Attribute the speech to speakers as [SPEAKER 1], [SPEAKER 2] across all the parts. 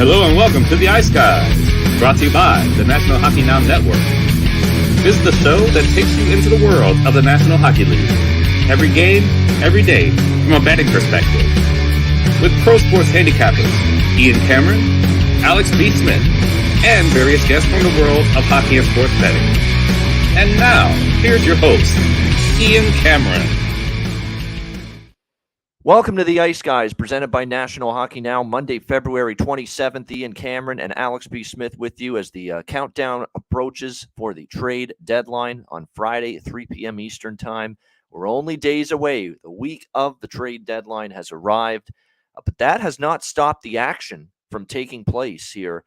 [SPEAKER 1] Hello and welcome to the Ice Guys, brought to you by the National Hockey Now Network. This is the show that takes you into the world of the National Hockey League. Every game, every day, from a betting perspective. With pro sports handicappers, Ian Cameron, Alex B. Smith, and various guests from the world of hockey and sports betting. And now, here's your host, Ian Cameron.
[SPEAKER 2] Welcome to the Ice Guys, presented by National Hockey Now, Monday, February 27th. Ian Cameron and Alex B. Smith with you as the countdown approaches for the trade deadline on Friday at 3 p.m. Eastern Time. We're only days away. The week of the trade deadline has arrived, but that has not stopped the action from taking place here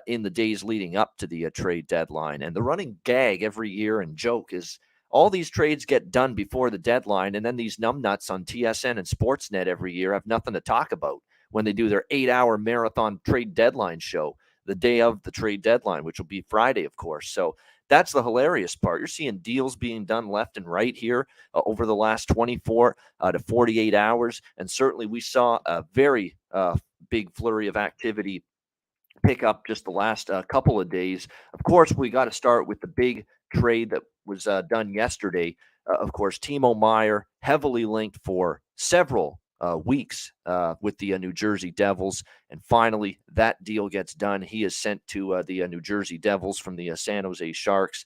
[SPEAKER 2] in the days leading up to the trade deadline. And the running gag every year and joke is all these trades get done before the deadline, and then these numbnuts on TSN and Sportsnet every year have nothing to talk about when they do their 8-hour marathon trade deadline show the day of the trade deadline, which will be Friday, of course. So that's the hilarious part. You're seeing deals being done left and right here over the last 24 to 48 hours, and certainly we saw a very big flurry of activity pick up just the last couple of days. Of course, we got to start with the big trade that was done yesterday. Of course, Timo Meier, heavily linked for several weeks with the New Jersey Devils. And finally, that deal gets done. He is sent to the New Jersey Devils from the San Jose Sharks.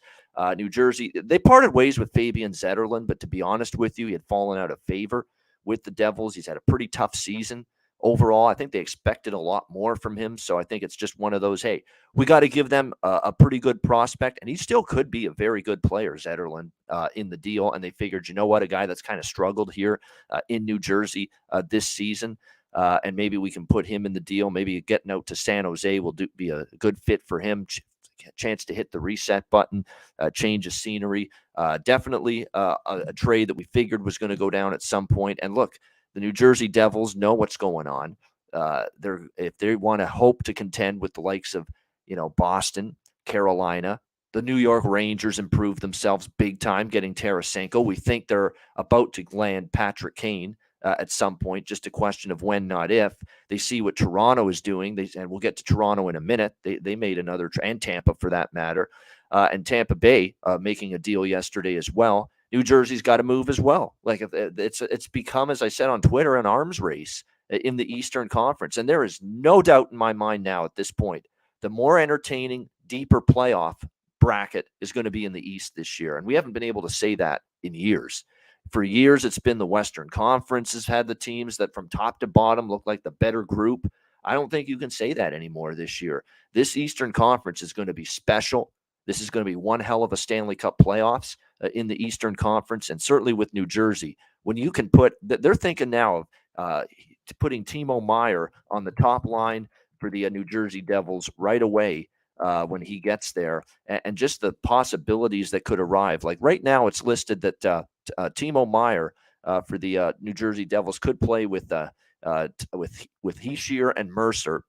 [SPEAKER 2] New Jersey, they parted ways with Fabian Zetterlund, but to be honest with you, he had fallen out of favor with the Devils. He's had a pretty tough season. Overall, I think they expected a lot more from him. So I think it's just one of those, hey, we got to give them a pretty good prospect. And he still could be a very good player, Zetterlund, in the deal. And they figured, you know what, a guy that's kind of struggled here in New Jersey this season. And maybe we can put him in the deal. Maybe getting out to San Jose will be a good fit for him. Chance to hit the reset button, change of scenery. Definitely a trade that we figured was going to go down at some point. And look, the New Jersey Devils know what's going on. If they want to hope to contend with the likes of, Boston, Carolina, the New York Rangers improved themselves big time getting Tarasenko. We think they're about to land Patrick Kane at some point, just a question of when, not if. They see what Toronto is doing, and we'll get to Toronto in a minute. They made another, and Tampa for that matter, and Tampa Bay making a deal yesterday as well. New Jersey's got to move as well. Like it's become, as I said on Twitter, an arms race in the Eastern Conference. And there is no doubt in my mind now at this point, the more entertaining, deeper playoff bracket is going to be in the East this year. And we haven't been able to say that in years. For years, it's been the Western Conference has had the teams that from top to bottom look like the better group. I don't think you can say that anymore this year. This Eastern Conference is going to be special. This is going to be one hell of a Stanley Cup playoffs in the Eastern Conference, and certainly with New Jersey. When you can they're thinking now of putting Timo Meier on the top line for the New Jersey Devils right away when he gets there, and just the possibilities that could arrive. Like right now, it's listed that Timo Meier for the New Jersey Devils could play with Hischier and Mercer,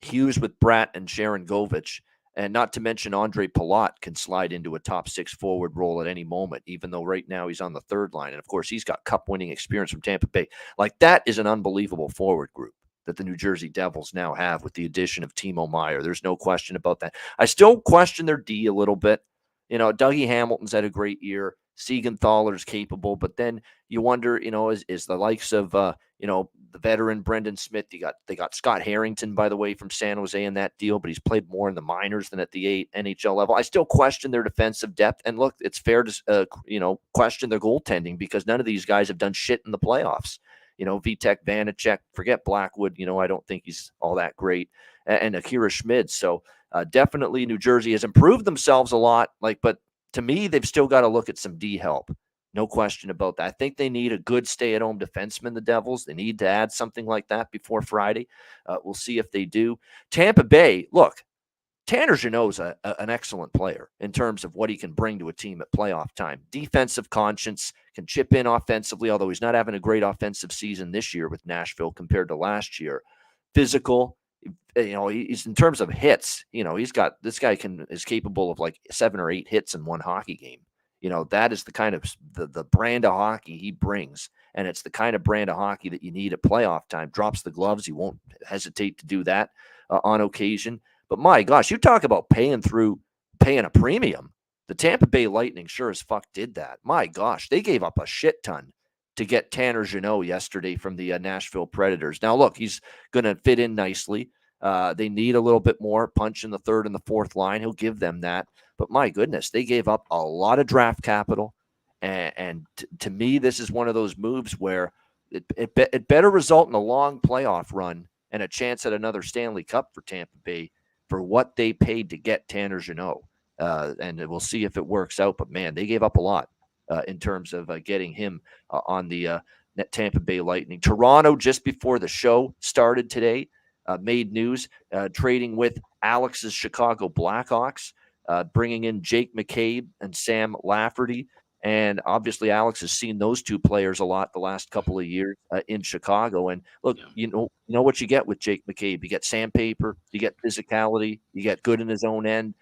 [SPEAKER 2] Hughes with Bratt and Sharon Govich. And not to mention Andre Palat can slide into a top six forward role at any moment, even though right now he's on the third line. And, of course, he's got cup-winning experience from Tampa Bay. Like, that is an unbelievable forward group that the New Jersey Devils now have with the addition of Timo Meier. There's no question about that. I still question their D a little bit. Dougie Hamilton's had a great year. Siegenthaler's capable, but then you wonder, is the likes of, the veteran Brendan Smith. They got Scott Harrington, by the way, from San Jose in that deal, but he's played more in the minors than at the NHL level. I still question their defensive depth. And look, it's fair to, question their goaltending because none of these guys have done shit in the playoffs. Vitek Vanacek, forget Blackwood. I don't think he's all that great. And Akira Schmid. So definitely New Jersey has improved themselves a lot. But to me, they've still got to look at some D help. No question about that. I think they need a good stay-at-home defenseman, the Devils. They need to add something like that before Friday. We'll see if they do. Tampa Bay, look, Tanner Jeannot's an excellent player in terms of what he can bring to a team at playoff time. Defensive conscience, can chip in offensively, although he's not having a great offensive season this year with Nashville compared to last year. Physical, he's in terms of hits, this guy is capable of like 7 or 8 hits in one hockey game. That is the kind of the brand of hockey he brings. and it's the kind of brand of hockey that you need at playoff time. Drops the gloves. He won't hesitate to do that on occasion. But my gosh, you talk about paying a premium. The Tampa Bay Lightning sure as fuck did that. My gosh, they gave up a shit ton to get Tanner Jeannot yesterday from the Nashville Predators. Now, look, he's going to fit in nicely. They need a little bit more punch in the third and the fourth line. He'll give them that. But my goodness, they gave up a lot of draft capital. And to me, this is one of those moves where it better result in a long playoff run and a chance at another Stanley Cup for Tampa Bay for what they paid to get Tanner Jeannot. And we'll see if it works out. But, man, they gave up a lot in terms of getting him on the Tampa Bay Lightning. Toronto, just before the show started today, made news trading with Alex's Chicago Blackhawks, bringing in Jake McCabe and Sam Lafferty. And obviously, Alex has seen those two players a lot the last couple of years in Chicago. And look, you know what you get with Jake McCabe. You get sandpaper, you get physicality, you get good in his own end.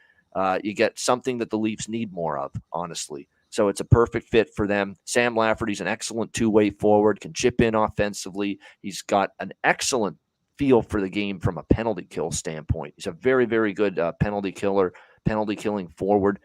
[SPEAKER 2] You get something that the Leafs need more of, honestly. So it's a perfect fit for them. Sam Lafferty's an excellent two-way forward, can chip in offensively. He's got an excellent feel for the game from a penalty kill standpoint. He's a very, very good penalty killing forward.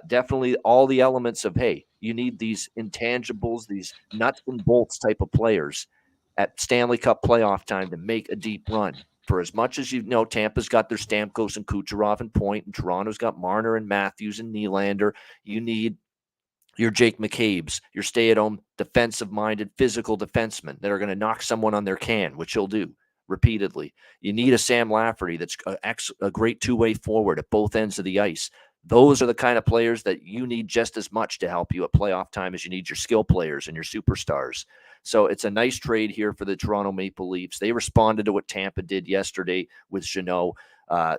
[SPEAKER 2] Definitely all the elements of, hey, you need these intangibles, these nuts and bolts type of players at Stanley Cup playoff time to make a deep run. For as much as you know, Tampa's got their Stamkos and Kucherov and Point, and Toronto's got Marner and Matthews and Nylander. You need your Jake McCabe's, your stay-at-home defensive-minded physical defensemen that are going to knock someone on their can, which he'll do repeatedly. You need a Sam Lafferty that's a great two-way forward at both ends of the ice. Those are the kind of players that you need just as much to help you at playoff time as you need your skill players and your superstars. So it's a nice trade here for the Toronto Maple Leafs. They responded to what Tampa did yesterday with Jeannot.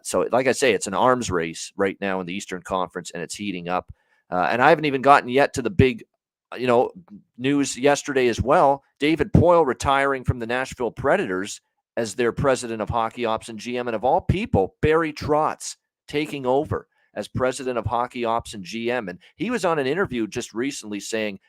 [SPEAKER 2] So like I say, it's an arms race right now in the Eastern Conference, and it's heating up. And I haven't even gotten yet to the big, news yesterday as well. David Poile retiring from the Nashville Predators as their president of hockey ops and GM. And of all people, Barry Trotz taking over as president of hockey ops and GM. And he was on an interview just recently saying,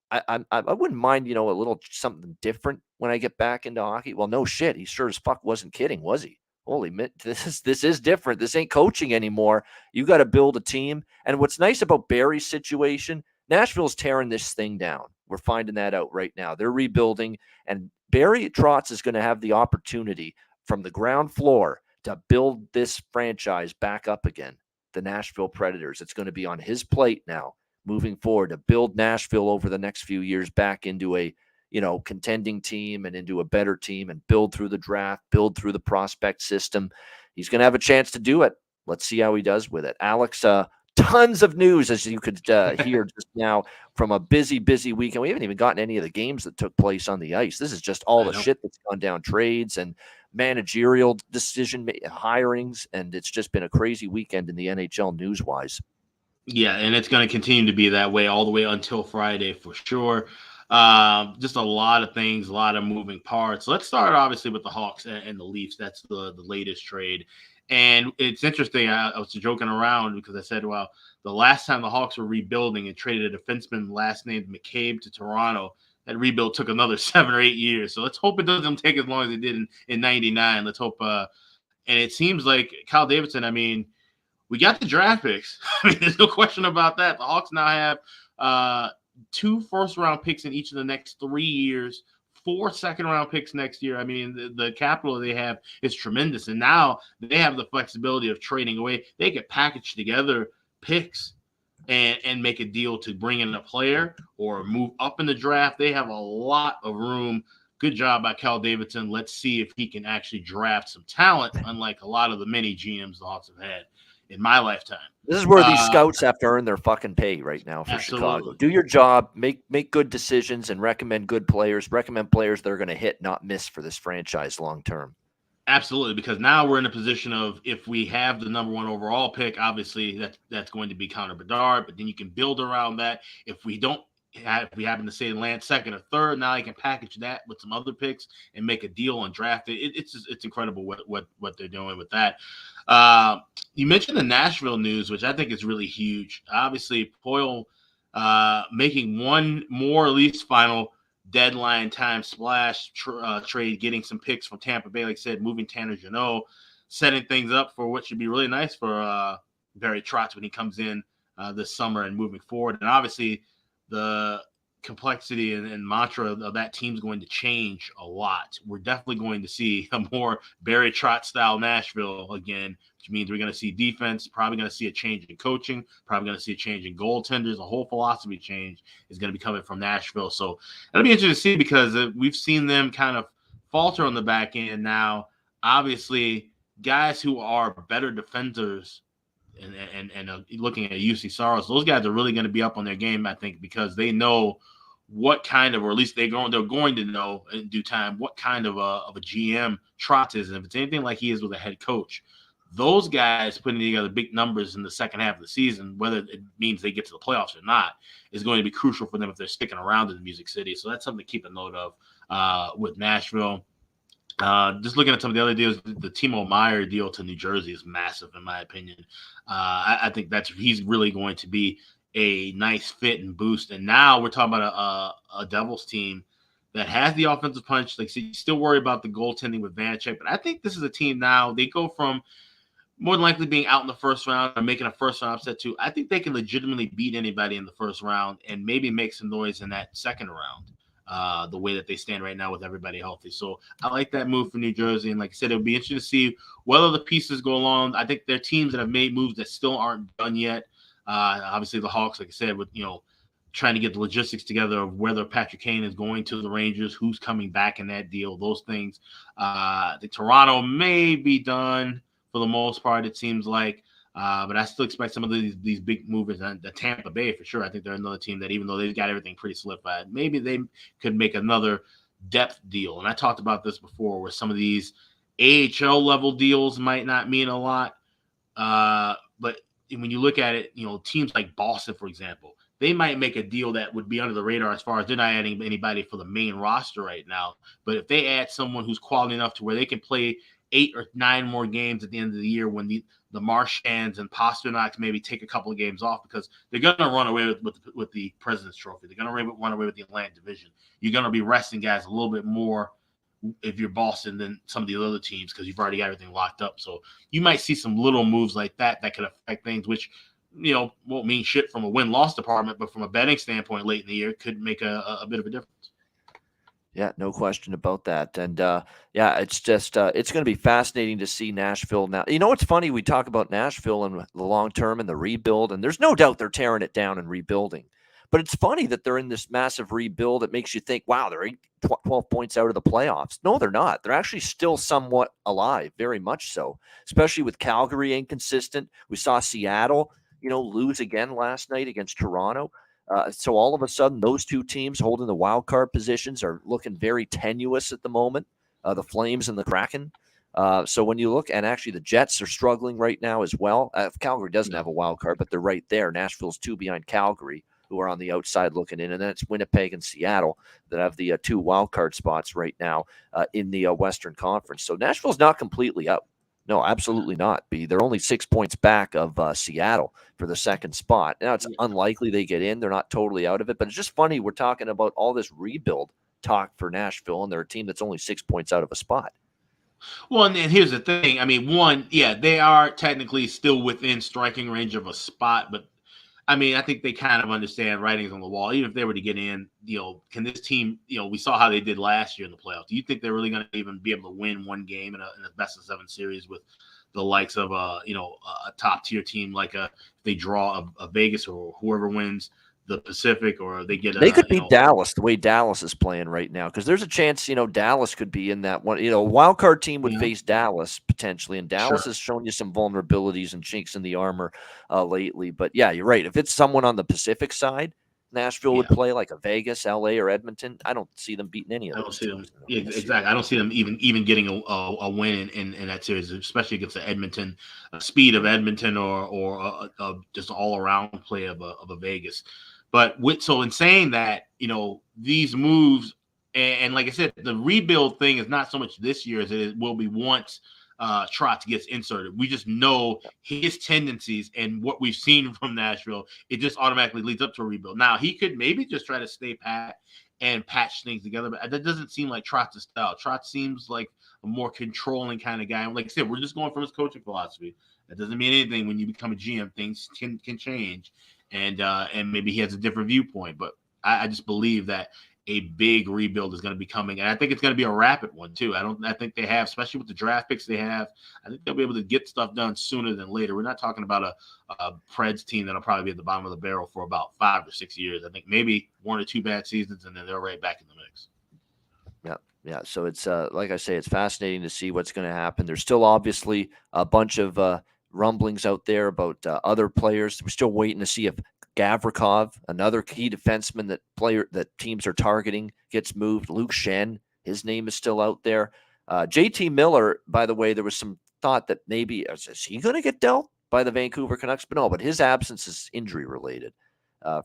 [SPEAKER 2] I wouldn't mind, a little something different when I get back into hockey. Well, no shit. He sure as fuck wasn't kidding, was he? Holy man, this is different. This ain't coaching anymore. You got to build a team. And what's nice about Barry's situation, Nashville's tearing this thing down. We're finding that out right now. They're rebuilding, and Barry Trotz is going to have the opportunity from the ground floor to build this franchise back up again, the Nashville Predators. It's going to be on his plate now moving forward to build Nashville over the next few years back into a contending team and into a better team and build through the draft, build through the prospect system. He's going to have a chance to do it. Let's see how he does with it. Alex, tons of news, as you could hear just now, from a busy, busy weekend. We haven't even gotten any of the games that took place on the ice. This is just all the shit that's gone down, trades and managerial decision hirings, and it's just been a crazy weekend in the NHL news-wise.
[SPEAKER 3] Yeah, and it's going to continue to be that way all the way until Friday for sure. Just a lot of things, a lot of moving parts. Let's start obviously with the Hawks and the Leafs. That's the latest trade. And it's interesting. I was joking around because I said, well, the last time the Hawks were rebuilding and traded a defenseman last named McCabe to Toronto, that rebuild took another 7 or 8 years. So let's hope it doesn't take as long as it did in 99. Let's hope. And it seems like Kyle Davidson, we got the draft picks. There's no question about that. The Hawks now have 2 first-round picks in each of the next 3 years, 4 second-round picks next year. The capital they have is tremendous. And now they have the flexibility of trading away. They could package together picks and make a deal to bring in a player or move up in the draft. They have a lot of room. Good job by Cal Davidson. Let's see if he can actually draft some talent, unlike a lot of the many GMs the Hawks have had in my lifetime.
[SPEAKER 2] This is where these scouts have to earn their fucking pay right now for
[SPEAKER 3] absolutely.
[SPEAKER 2] Chicago. Do your job, make good decisions, and recommend good players. Recommend players that are going to hit, not miss for this franchise long term.
[SPEAKER 3] Absolutely, because now we're in a position of, if we have the number 1 overall pick, obviously that's going to be Connor Bedard, but then you can build around that. If we happen to say land second or third, now you can package that with some other picks and make a deal and draft it. It's incredible what they're doing with that. You mentioned the Nashville news, which I think is really huge. Obviously, Poile making one more Leafs final deadline time splash trade, getting some picks from Tampa Bay, like I said, moving Tanner Jeannot, setting things up for what should be really nice for Barry Trotz when he comes in this summer and moving forward. And obviously the complexity and mantra of that team's going to change a lot. We're definitely going to see a more Barry Trotz style Nashville again, which means we're going to see defense, probably going to see a change in coaching, probably going to see a change in goaltenders. A whole philosophy change is going to be coming from Nashville. So it'll be interesting to see, because we've seen them kind of falter on the back end now. Obviously, guys who are better defenders and looking at UC Saros, those guys are really going to be up on their game, I think, because they know what kind of, or at least they're going to know in due time, what kind of a GM Trotz is. And if it's anything like he is with a head coach, those guys putting together big numbers in the second half of the season, whether it means they get to the playoffs or not, is going to be crucial for them if they're sticking around in the Music City. So that's something to keep a note of with Nashville. Just looking at some of the other deals, the Timo Meier deal to New Jersey is massive, in my opinion. I think he's really going to be a nice fit and boost. And now we're talking about a Devils team that has the offensive punch. Like, so you still worry about the goaltending with Vanacek, but I think this is a team now, they go from more than likely being out in the first round or making a first-round upset to, I think they can legitimately beat anybody in the first round and maybe make some noise in that second round, the way that they stand right now with everybody healthy. So I like that move for New Jersey. And like I said, it'll be interesting to see whether the pieces go along. I think there are teams that have made moves that still aren't done yet. Obviously, the Hawks, like I said, with, trying to get the logistics together of whether Patrick Kane is going to the Rangers, who's coming back in that deal, those things. The Toronto may be done for the most part, it seems like. But I still expect some of these big movers. And the Tampa Bay, for sure, I think they're another team that, even though they've got everything pretty solidified, maybe they could make another depth deal. And I talked about this before, where some of these AHL level deals might not mean a lot. But when you look at it, teams like Boston, for example, they might make a deal that would be under the radar as far as they're not adding anybody for the main roster right now. But if they add someone who's quality enough to where they can play 8 or 9 more games at the end of the year, when the Marchands and Pasternaks maybe take a couple of games off, because they're going to run away with the President's Trophy. They're going to run away with the Atlantic Division. You're going to be resting guys a little bit more if you're Boston than some of the other teams, because you've already got everything locked up. So you might see some little moves like that could affect things, which won't mean shit from a win-loss department, but from a betting standpoint late in the year could make a bit of a difference.
[SPEAKER 2] Yeah, no question about that. And it's just it's going to be fascinating to see Nashville now. It's funny, we talk about Nashville and the long term and the rebuild, and there's no doubt they're tearing it down and rebuilding. But it's funny that they're in this massive rebuild. It makes you think, wow, they're 12 points out of the playoffs. No, they're not. They're actually still somewhat alive, very much so, especially with Calgary inconsistent. We saw Seattle, lose again last night against Toronto. So all of a sudden, those two teams holding the wild card positions are looking very tenuous at the moment, the Flames and the Kraken. So when you look, and actually the Jets are struggling right now as well. Calgary doesn't have a wild card, but they're right there. Nashville's 2 behind Calgary, who are on the outside looking in. And then it's Winnipeg and Seattle that have the 2 wild card spots right now in the Western Conference. So Nashville's not completely out. No, absolutely not. They're only 6 points back of Seattle for the second spot. Now, it's unlikely they get in. They're not totally out of it. But it's just funny, we're talking about all this rebuild talk for Nashville, and they're a team that's only 6 points out of a spot.
[SPEAKER 3] Well, and here's the thing. I mean, they are technically still within striking range of a spot, but I mean, I think they kind of understand writings on the wall. Even if they were to get in, can this team, we saw how they did last year in the playoffs. Do you think they're really going to even be able to win one game in a best-of-7 series with the likes of a top-tier team, like if they draw a Vegas or whoever wins the Pacific, or they get
[SPEAKER 2] they could beat Dallas the way Dallas is playing right now, because there's a chance Dallas could be in that one. A wild card team would face Dallas potentially, and Dallas has shown you some vulnerabilities and chinks in the armor lately. But yeah, you're right. If it's someone on the Pacific side, Nashville would play like a Vegas, LA, or Edmonton. I don't see them beating any of those.
[SPEAKER 3] I don't see them. Yeah, exactly. I don't see them even getting a win in that series, especially against the Edmonton speed of Edmonton or just all around play of a Vegas. But so in saying that, these moves, and like I said, the rebuild thing is not so much this year as it will be once Trotz gets inserted. We just know his tendencies and what we've seen from Nashville. It just automatically leads up to a rebuild. Now, he could maybe just try to stay pat and patch things together. But that doesn't seem like Trotz's style. Trotz seems like a more controlling kind of guy. And like I said, we're just going from his coaching philosophy. That doesn't mean anything. When you become a GM, things can change, and maybe he has a different viewpoint. But I just believe that a big rebuild is going to be coming, and I think it's going to be a rapid one too. I think they have, especially with the draft picks they have, I think they'll be able to get stuff done sooner than later. We're not talking about a Preds team that'll probably be at the bottom of the barrel for about 5 or 6 years. I think maybe 1 or 2 bad seasons, and then they're right back in the mix.
[SPEAKER 2] Yeah. So it's like I say, it's fascinating to see what's going to happen. There's still obviously a bunch of rumblings out there about other players. We're still waiting to see if Gavrikov, another key defenseman that teams are targeting, gets moved. Luke Shen, his name is still out there. JT Miller, by the way, there was some thought that maybe is he going to get dealt by the Vancouver Canucks? But no, but his absence is injury related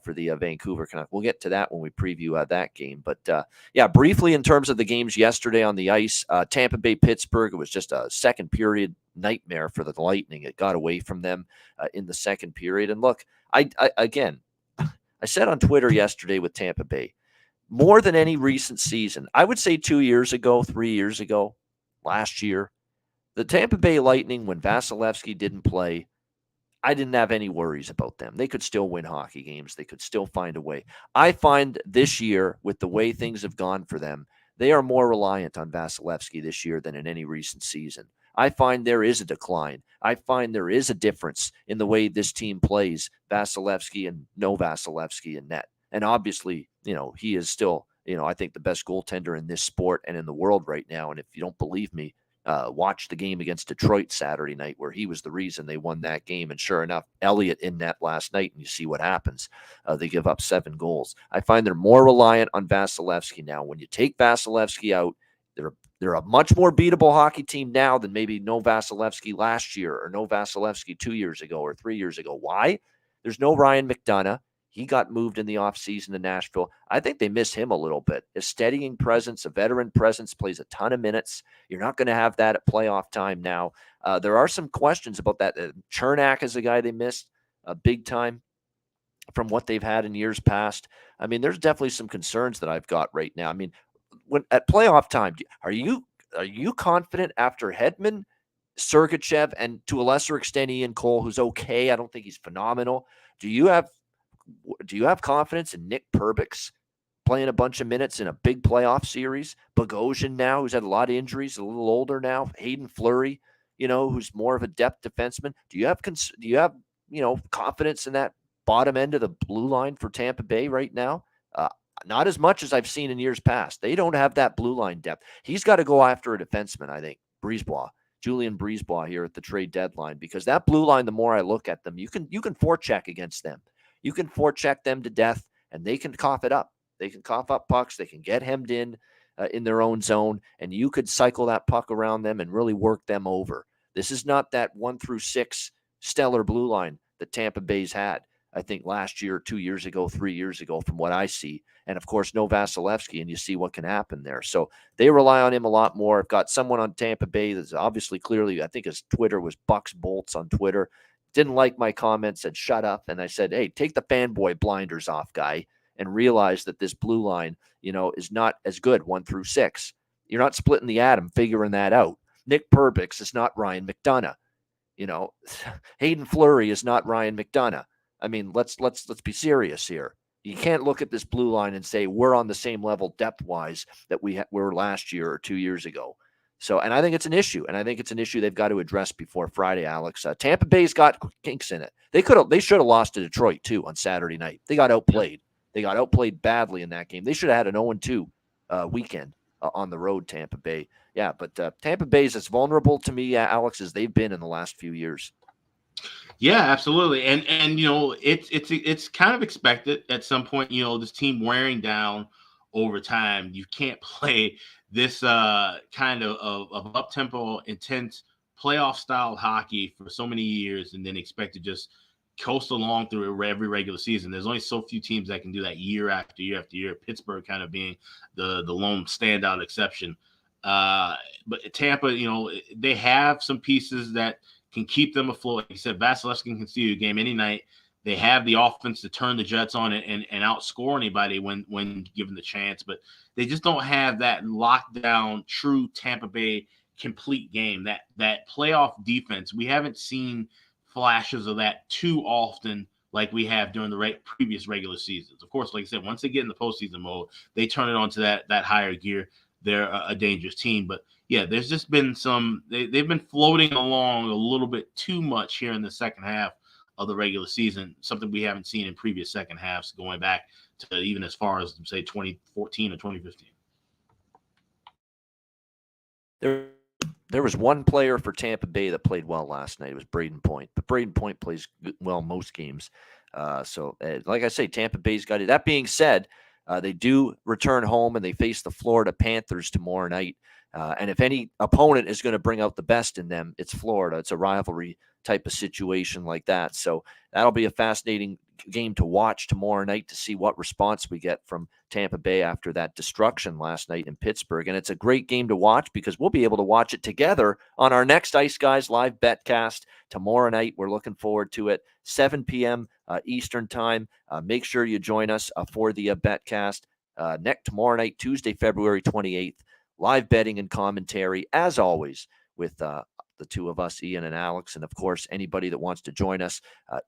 [SPEAKER 2] for the Vancouver Canucks. We'll get to that when we preview that game. But yeah, briefly in terms of the games yesterday on the ice, Tampa Bay, Pittsburgh, it was just a second period nightmare for the Lightning. It got away from them in the second period. And look, I said on Twitter yesterday with Tampa Bay, more than any recent season, I would say 2 years ago, 3 years ago, last year, the Tampa Bay Lightning, when Vasilevsky didn't play, I didn't have any worries about them. They could still win hockey games. They could still find a way. I find this year, with the way things have gone for them, they are more reliant on Vasilevsky this year than in any recent season. I find there is a decline. I find there is a difference in the way this team plays Vasilevsky and no Vasilevsky in net. And obviously, he is still, I think the best goaltender in this sport and in the world right now. And if you don't believe me, watch the game against Detroit Saturday night, where he was the reason they won that game. And sure enough, Elliott in net last night, and you see what happens. They give up 7 goals. I find they're more reliant on Vasilevsky now. When you take Vasilevsky out, they're a much more beatable hockey team now than maybe no Vasilevsky last year or no Vasilevsky 2 years ago or 3 years ago. Why? There's no Ryan McDonough. He got moved in the offseason to Nashville. I think they miss him a little bit. A steadying presence, a veteran presence, plays a ton of minutes. You're not going to have that at playoff time now. There are some questions about that. Chernak is a guy they missed big time from what they've had in years past. I mean, there's definitely some concerns that I've got right now. I mean, when at playoff time, are you confident after Hedman, Sergachev, and to a lesser extent Ian Cole, who's okay? I don't think he's phenomenal. Do you have confidence in Nick Perbix playing a bunch of minutes in a big playoff series? Bogosian now, who's had a lot of injuries, a little older now. Hayden Fleury, who's more of a depth defenseman. Do you have confidence in that bottom end of the blue line for Tampa Bay right now? Not as much as I've seen in years past. They don't have that blue line depth. He's got to go after a defenseman, I think. Julian Brisebois here at the trade deadline, because that blue line, the more I look at them, you can forecheck against them. You can forecheck them to death, and they can cough it up. They can cough up pucks. They can get hemmed in their own zone, and you could cycle that puck around them and really work them over. This is not that 1 through 6 stellar blue line that Tampa Bay's had, I think, last year, 2 years ago, 3 years ago, from what I see. And, of course, no Vasilevsky, and you see what can happen there. So they rely on him a lot more. I've got someone on Tampa Bay that's obviously clearly, I think his Twitter was Bucks Bolts on Twitter. Didn't like my comment, said, shut up. And I said, hey, take the fanboy blinders off, guy, and realize that this blue line, is not as good 1 through 6. You're not splitting the atom, figuring that out. Nick Perbix is not Ryan McDonough. Hayden Fleury is not Ryan McDonough. I mean, let's be serious here. You can't look at this blue line and say we're on the same level depth-wise that we were last year or 2 years ago. So, and I think it's an issue, and I think it's an issue they've got to address before Friday, Alex. Tampa Bay's got kinks in it. They should have lost to Detroit too on Saturday night. They got outplayed. They got outplayed badly in that game. They should have had an 0-2 weekend on the road, Tampa Bay. Yeah, but Tampa Bay is as vulnerable to me, Alex, as they've been in the last few years.
[SPEAKER 3] Yeah, absolutely. And it's kind of expected at some point, this team wearing down over time. You can't play this kind of up-tempo, intense playoff style hockey for so many years and then expect to just coast along through every regular season. There's only so few teams that can do that year after year after year. Pittsburgh kind of being the lone standout exception. But Tampa, they have some pieces that can keep them afloat. Like you said, Vasilevsky can steal a game any night. They have the offense to turn the Jets on and outscore anybody when given the chance, but they just don't have that lockdown, true Tampa Bay complete game. That playoff defense, we haven't seen flashes of that too often like we have during the previous regular seasons. Of course, like I said, once they get in the postseason mode, they turn it on to that higher gear. They're a dangerous team. But yeah, there's just been they've been floating along a little bit too much here in the second half of the regular season, something we haven't seen in previous second halves going back to even as far as, say, 2014 or 2015.
[SPEAKER 2] There was one player for Tampa Bay that played well last night. It was Braden Point. But Braden Point plays well most games. Like I say, Tampa Bay's got it. That being said, they do return home and they face the Florida Panthers tomorrow night. And if any opponent is going to bring out the best in them, it's Florida. It's a rivalry type of situation like that. So that'll be a fascinating game to watch tomorrow night to see what response we get from Tampa Bay after that destruction last night in Pittsburgh. And it's a great game to watch because we'll be able to watch it together on our next Ice Guys live betcast tomorrow night. We're looking forward to it. 7 p.m. Eastern time. Make sure you join us for the betcast tomorrow night, Tuesday, February 28th. Live betting and commentary, as always, with the two of us, Ian and Alex. And, of course, anybody that wants to join us,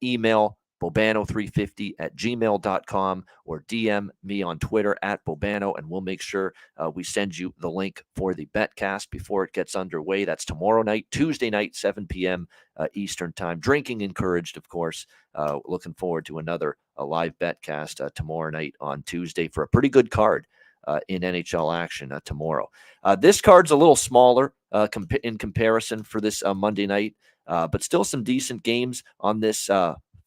[SPEAKER 2] email bobano350@gmail.com or DM me on Twitter @Bobano, and we'll make sure we send you the link for the betcast before it gets underway. That's tomorrow night, Tuesday night, 7 p.m. Eastern time. Drinking encouraged, of course. Looking forward to another live betcast tomorrow night on Tuesday for a pretty good card in NHL action tomorrow. This card's a little smaller in comparison for this Monday night, but still some decent games on this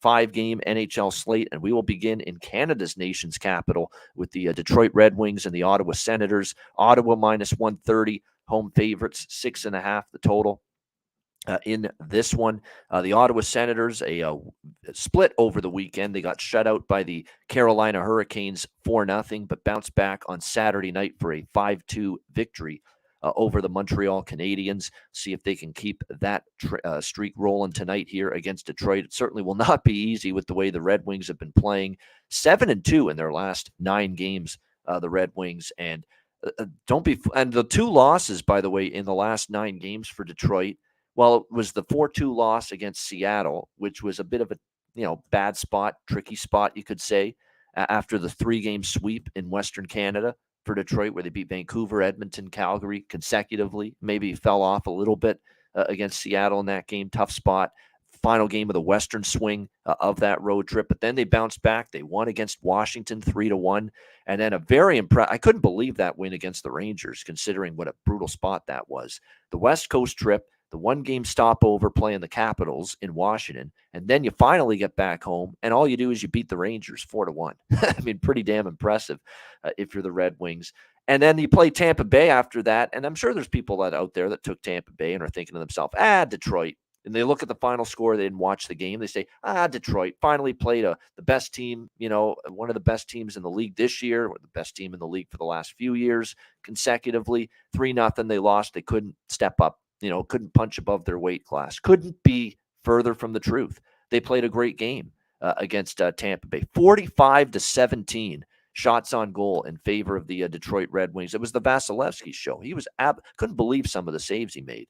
[SPEAKER 2] 5-game NHL slate, and we will begin in Canada's nation's capital with the Detroit Red Wings and the Ottawa Senators. Ottawa -130, home favorites, 6.5 the total. In this one, the Ottawa Senators, a split over the weekend. They got shut out by the Carolina Hurricanes 4-0, but bounced back on Saturday night for a 5-2 victory over the Montreal Canadiens. See if they can keep that streak rolling tonight here against Detroit. It certainly will not be easy with the way the Red Wings have been playing. 7-2 in their last 9 games, the Red Wings. And and the 2 losses, by the way, in the last 9 games for Detroit, well, it was the 4-2 loss against Seattle, which was a bit of a bad spot, tricky spot, you could say, after the 3-game sweep in Western Canada for Detroit, where they beat Vancouver, Edmonton, Calgary consecutively. Maybe fell off a little bit against Seattle in that game. Tough spot. Final game of the Western swing of that road trip. But then they bounced back. They won against Washington 3-1. And then a very I couldn't believe that win against the Rangers, considering what a brutal spot that was. The West Coast trip, the 1-game stopover playing the Capitals in Washington, and then you finally get back home, and all you do is you beat the Rangers 4-1. I mean, pretty damn impressive if you're the Red Wings. And then you play Tampa Bay after that, and I'm sure there's people out there that took Tampa Bay and are thinking to themselves, Detroit. And they look at the final score, they didn't watch the game. They say, Detroit finally played the best team, one of the best teams in the league this year, or the best team in the league for the last few years consecutively. 3-0, they lost. They couldn't step up. Couldn't punch above their weight class. Couldn't be further from the truth. They played a great game against Tampa Bay. 45-17 shots on goal in favor of the Detroit Red Wings. It was the Vasilevsky show. He was couldn't believe some of the saves he made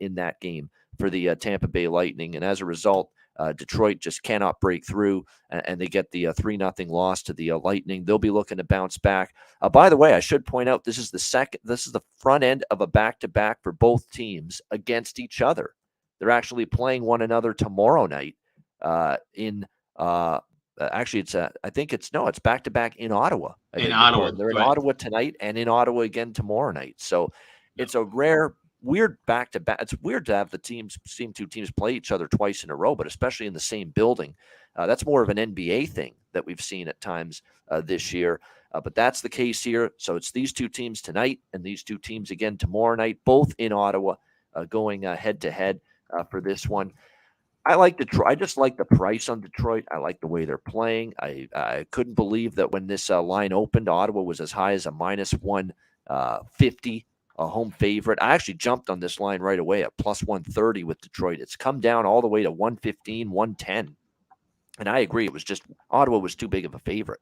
[SPEAKER 2] in that game for the Tampa Bay Lightning. And as a result, Detroit just cannot break through, and they get the 3-0 loss to the Lightning. They'll be looking to bounce back. By the way, I should point out this is the front end of a back-to-back for both teams against each other. They're actually playing one another tomorrow night. Actually, it's back-to-back in Ottawa.
[SPEAKER 3] In Ottawa,
[SPEAKER 2] they're in Ottawa tonight and in Ottawa again tomorrow night. So it's a weird back-to-back. It's weird to have the two teams play each other twice in a row, but especially in the same building. That's more of an NBA thing that we've seen at times this year. But that's the case here. So it's these 2 teams tonight and these 2 teams again tomorrow night, both in Ottawa, going head-to-head for this one. I just like the price on Detroit. I like the way they're playing. I couldn't believe that when this line opened, Ottawa was as high as a -150. A home favorite. I actually jumped on this line right away at +130 with Detroit. It's come down all the way to 115, 110 And I agree. It was just Ottawa was too big of a favorite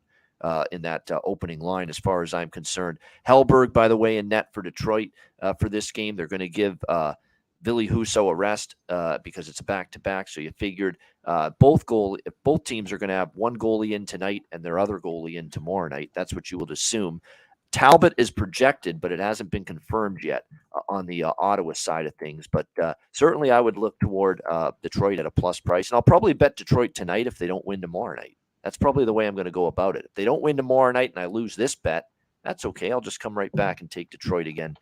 [SPEAKER 2] in that opening line, as far as I'm concerned. Hellberg, by the way, in net for Detroit for this game. They're going to give Ville Husso a rest because it's a back-to-back. So you figured both teams are going to have one goalie in tonight and their other goalie in tomorrow night. That's what you would assume. Talbot is projected, but it hasn't been confirmed yet on the Ottawa side of things. But certainly I would look toward Detroit at a plus price. And I'll probably bet Detroit tonight if they don't win tomorrow night. That's probably the way I'm going to go about it. If they don't win tomorrow night and I lose this bet, that's okay. I'll just come right back and take Detroit again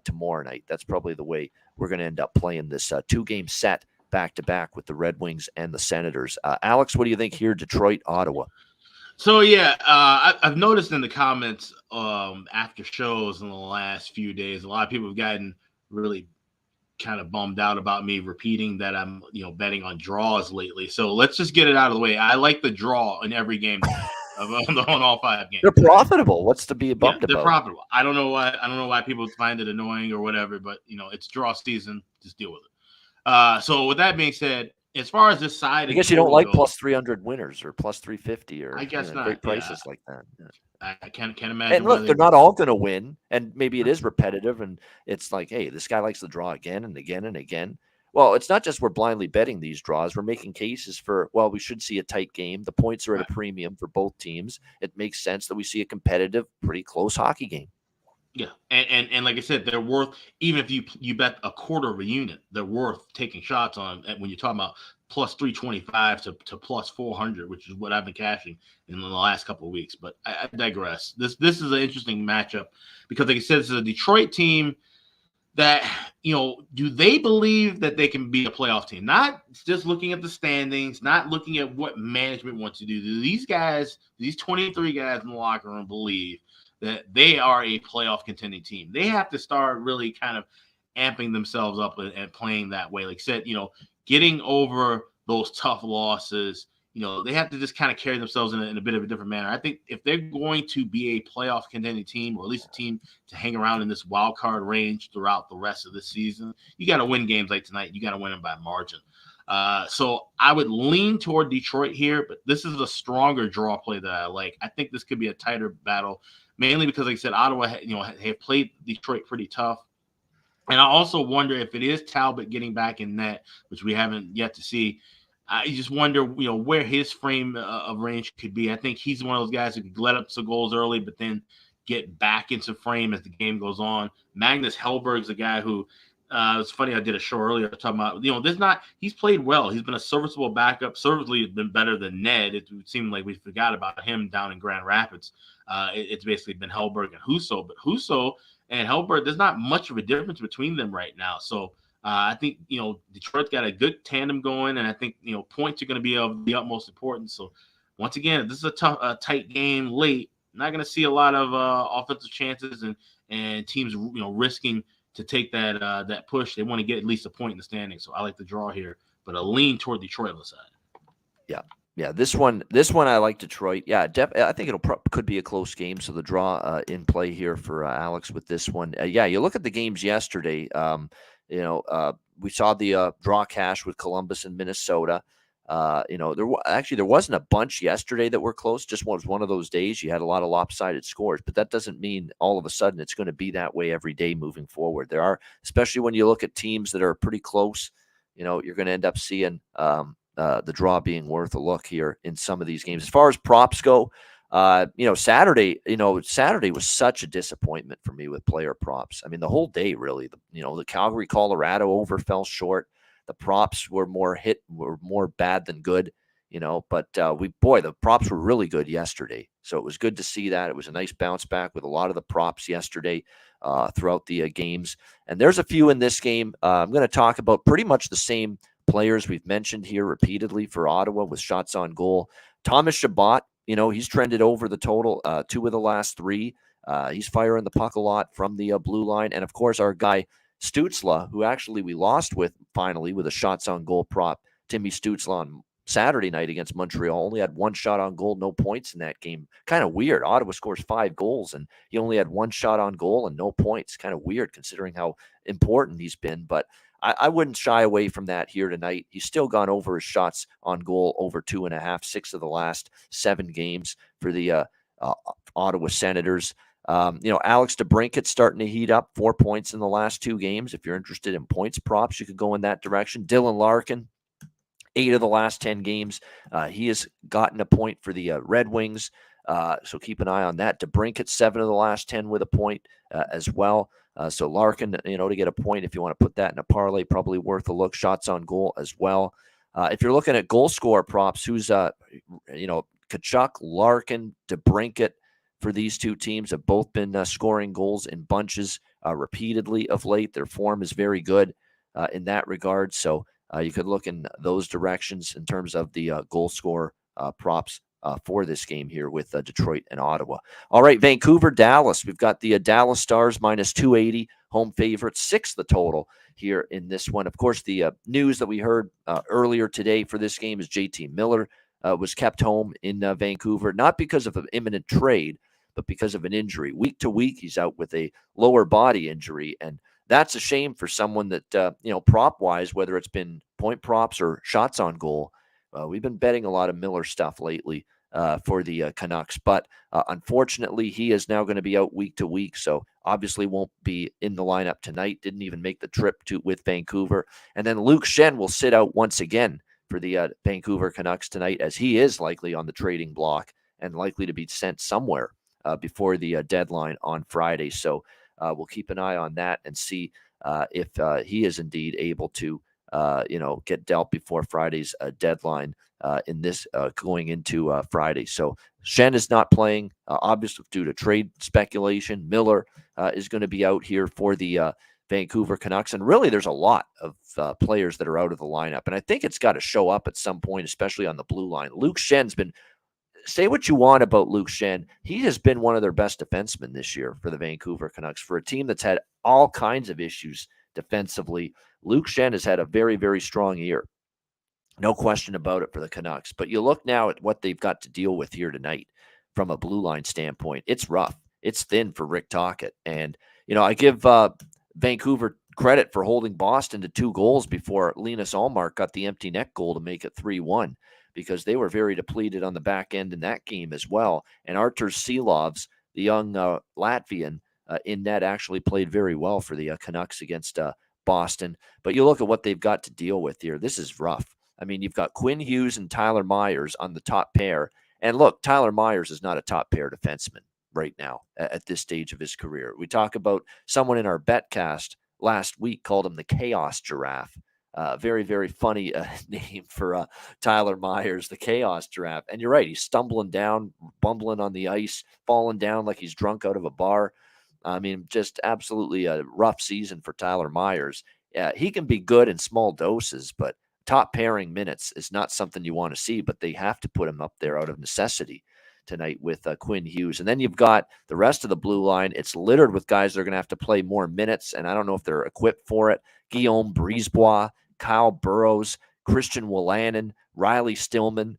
[SPEAKER 2] tomorrow night. That's probably the way we're going to end up playing this two-game set back-to-back with the Red Wings and the Senators. Alex, what do you think here, Detroit, Ottawa?
[SPEAKER 3] So, yeah, I've noticed in the comments after shows in the last few days, a lot of people have gotten really kind of bummed out about me repeating that I'm, betting on draws lately. So let's just get it out of the way. I like the draw in every game on all 5 games.
[SPEAKER 2] They're profitable. What's to be bummed about?
[SPEAKER 3] They're profitable. I don't know why people find it annoying or whatever, but it's draw season. Just deal with it. So with that being said, as far as this side,
[SPEAKER 2] I guess you don't like plus 300 winners or plus 350 or
[SPEAKER 3] I guess not.
[SPEAKER 2] Great prices like that. Yeah.
[SPEAKER 3] I can't imagine.
[SPEAKER 2] And look, they're not all going to win, and maybe it is repetitive, and it's like, hey, this guy likes to draw again and again and again. Well, it's not just we're blindly betting these draws. We're making cases for, well, we should see a tight game. The points are at a premium for both teams. It makes sense that we see a competitive, pretty close hockey game.
[SPEAKER 3] Yeah, and like I said, they're worth, even if you bet a quarter of a unit, they're worth taking shots on when you're talking about plus 325 to plus 400, which is what I've been cashing in the last couple of weeks. But I digress. This is an interesting matchup because, like I said, this is a Detroit team that, do they believe that they can be a playoff team? Not just looking at the standings, not looking at what management wants to do. Do these guys, these 23 guys in the locker room, believe that they are a playoff contending team? They have to start really kind of amping themselves up and playing that way. Like I said, getting over those tough losses, they have to just kind of carry themselves in a bit of a different manner. I think if they're going to be a playoff contending team, or at least a team to hang around in this wild card range throughout the rest of the season, you got to win games like tonight. You got to win them by margin. So I would lean toward Detroit here, but this is a stronger draw play that I like. I think this could be a tighter battle, mainly because, like I said, Ottawa, have played Detroit pretty tough. And I also wonder if it is Talbot getting back in net, which we haven't yet to see. I just wonder, where his frame of range could be. I think he's one of those guys who could let up some goals early, but then get back into frame as the game goes on. Magnus Hellberg's a guy who, it's funny, I did a show earlier talking about, he's played well. He's been a serviceable backup, serviceably been better than Ned. It seemed like we forgot about him down in Grand Rapids. It's basically been Hellberg and Husso, but Husso and Hellberg, there's not much of a difference between them right now. So I think, Detroit's got a good tandem going, and I think, points are going to be of the utmost importance. So once again, this is a tight game late. Not going to see a lot of offensive chances and teams, risking to take that push. They want to get at least a point in the standing. So I like the draw here, but a lean toward Detroit on the side.
[SPEAKER 2] Yeah. Yeah, this one I like Detroit. Yeah, I think could be a close game. So the draw in play here for Alex with this one. You look at the games yesterday. We saw the draw cash with Columbus and Minnesota. There wasn't a bunch yesterday that were close. Just was one of those days you had a lot of lopsided scores, but that doesn't mean all of a sudden it's going to be that way every day moving forward. There are, especially when you look at teams that are pretty close, you're going to end up seeing the draw being worth a look here in some of these games. As far as props go, Saturday was such a disappointment for me with player props. I mean, the whole day, really, the Calgary, Colorado over fell short. The props were more bad than good, but the props were really good yesterday. So it was good to see that. It was a nice bounce back with a lot of the props yesterday throughout the games. And there's a few in this game. I'm going to talk about pretty much the same players we've mentioned here repeatedly for Ottawa with shots on goal. Thomas Chabot, he's trended over the total 2 of the last 3. He's firing the puck a lot from the blue line. And, of course, our guy Stützle, who actually we lost with finally with a shots on goal prop, Timmy Stützle Saturday night against Montreal. Only had one shot on goal, no points in that game. Kind of weird. Ottawa scores 5 goals, and he only had one shot on goal and no points. Kind of weird considering how important he's been. But I wouldn't shy away from that here tonight. He's still gone over his shots on goal over 2.5, 6 of the last 7 games for the Ottawa Senators. Alex DeBrincat's starting to heat up, 4 points in the last 2 games. If you're interested in points props, you could go in that direction. Dylan Larkin, 8 of the last 10 games. He has gotten a point for the Red Wings. So keep an eye on that. DeBrincat, 7 of the last 10 with a point as well. So Larkin, to get a point, if you want to put that in a parlay, probably worth a look. Shots on goal as well. If you're looking at goal scorer props, who's, Tkachuk, Larkin, DeBrincat, for these two teams have both been scoring goals in bunches repeatedly of late. Their form is very good in that regard. So you could look in those directions in terms of the goal scorer props for this game here with Detroit and Ottawa. All right, Vancouver, Dallas. We've got the Dallas Stars minus 280, home favorite, 6 the total here in this one. Of course, the news that we heard earlier today for this game is JT Miller was kept home in Vancouver, not because of an imminent trade, but because of an injury. Week to week, he's out with a lower body injury, and that's a shame for someone that, prop-wise, whether it's been point props or shots on goal, we've been betting a lot of Miller stuff lately for the Canucks. But unfortunately, he is now going to be out week to week, so obviously won't be in the lineup tonight. Didn't even make the trip with Vancouver. And then Luke Schenn will sit out once again for the Vancouver Canucks tonight, as he is likely on the trading block and likely to be sent somewhere before the deadline on Friday. So we'll keep an eye on that and see if he is indeed able to, get dealt before Friday's deadline in this going into Friday. So Schenn is not playing, obviously due to trade speculation. Miller is going to be out here for the Vancouver Canucks. And really, there's a lot of players that are out of the lineup. And I think it's got to show up at some point, especially on the blue line. Luke Schenn's been, say what you want about Luke Schenn, he has been one of their best defensemen this year for the Vancouver Canucks. For a team that's had all kinds of issues defensively, Luke Schenn has had a very, very strong year. No question about it for the Canucks. But you look now at what they've got to deal with here tonight from a blue line standpoint. It's rough. It's thin for Rick Tocchet. And, I give Vancouver credit for holding Boston to 2 goals before Linus Ullmark got the empty net goal to make it 3-1. Because they were very depleted on the back end in that game as well. And Artur Silovs, the young Latvian, in net actually played very well for the Canucks against Boston. But you look at what they've got to deal with here. This is rough. I mean, you've got Quinn Hughes and Tyler Myers on the top pair. And look, Tyler Myers is not a top pair defenseman right now at this stage of his career. We talk about someone in our betcast last week called him the Chaos Giraffe. Very, very funny name for Tyler Myers, the Chaos Giraffe. And you're right, he's stumbling down, bumbling on the ice, falling down like he's drunk out of a bar. I mean, just absolutely a rough season for Tyler Myers. He can be good in small doses, but top pairing minutes is not something you want to see, but they have to put him up there out of necessity tonight with Quinn Hughes. And then you've got the rest of the blue line. It's littered with guys that are going to have to play more minutes, and I don't know if they're equipped for it. Guillaume Brisebois, Kyle Burrows, Christian Wolanin, Riley Stillman.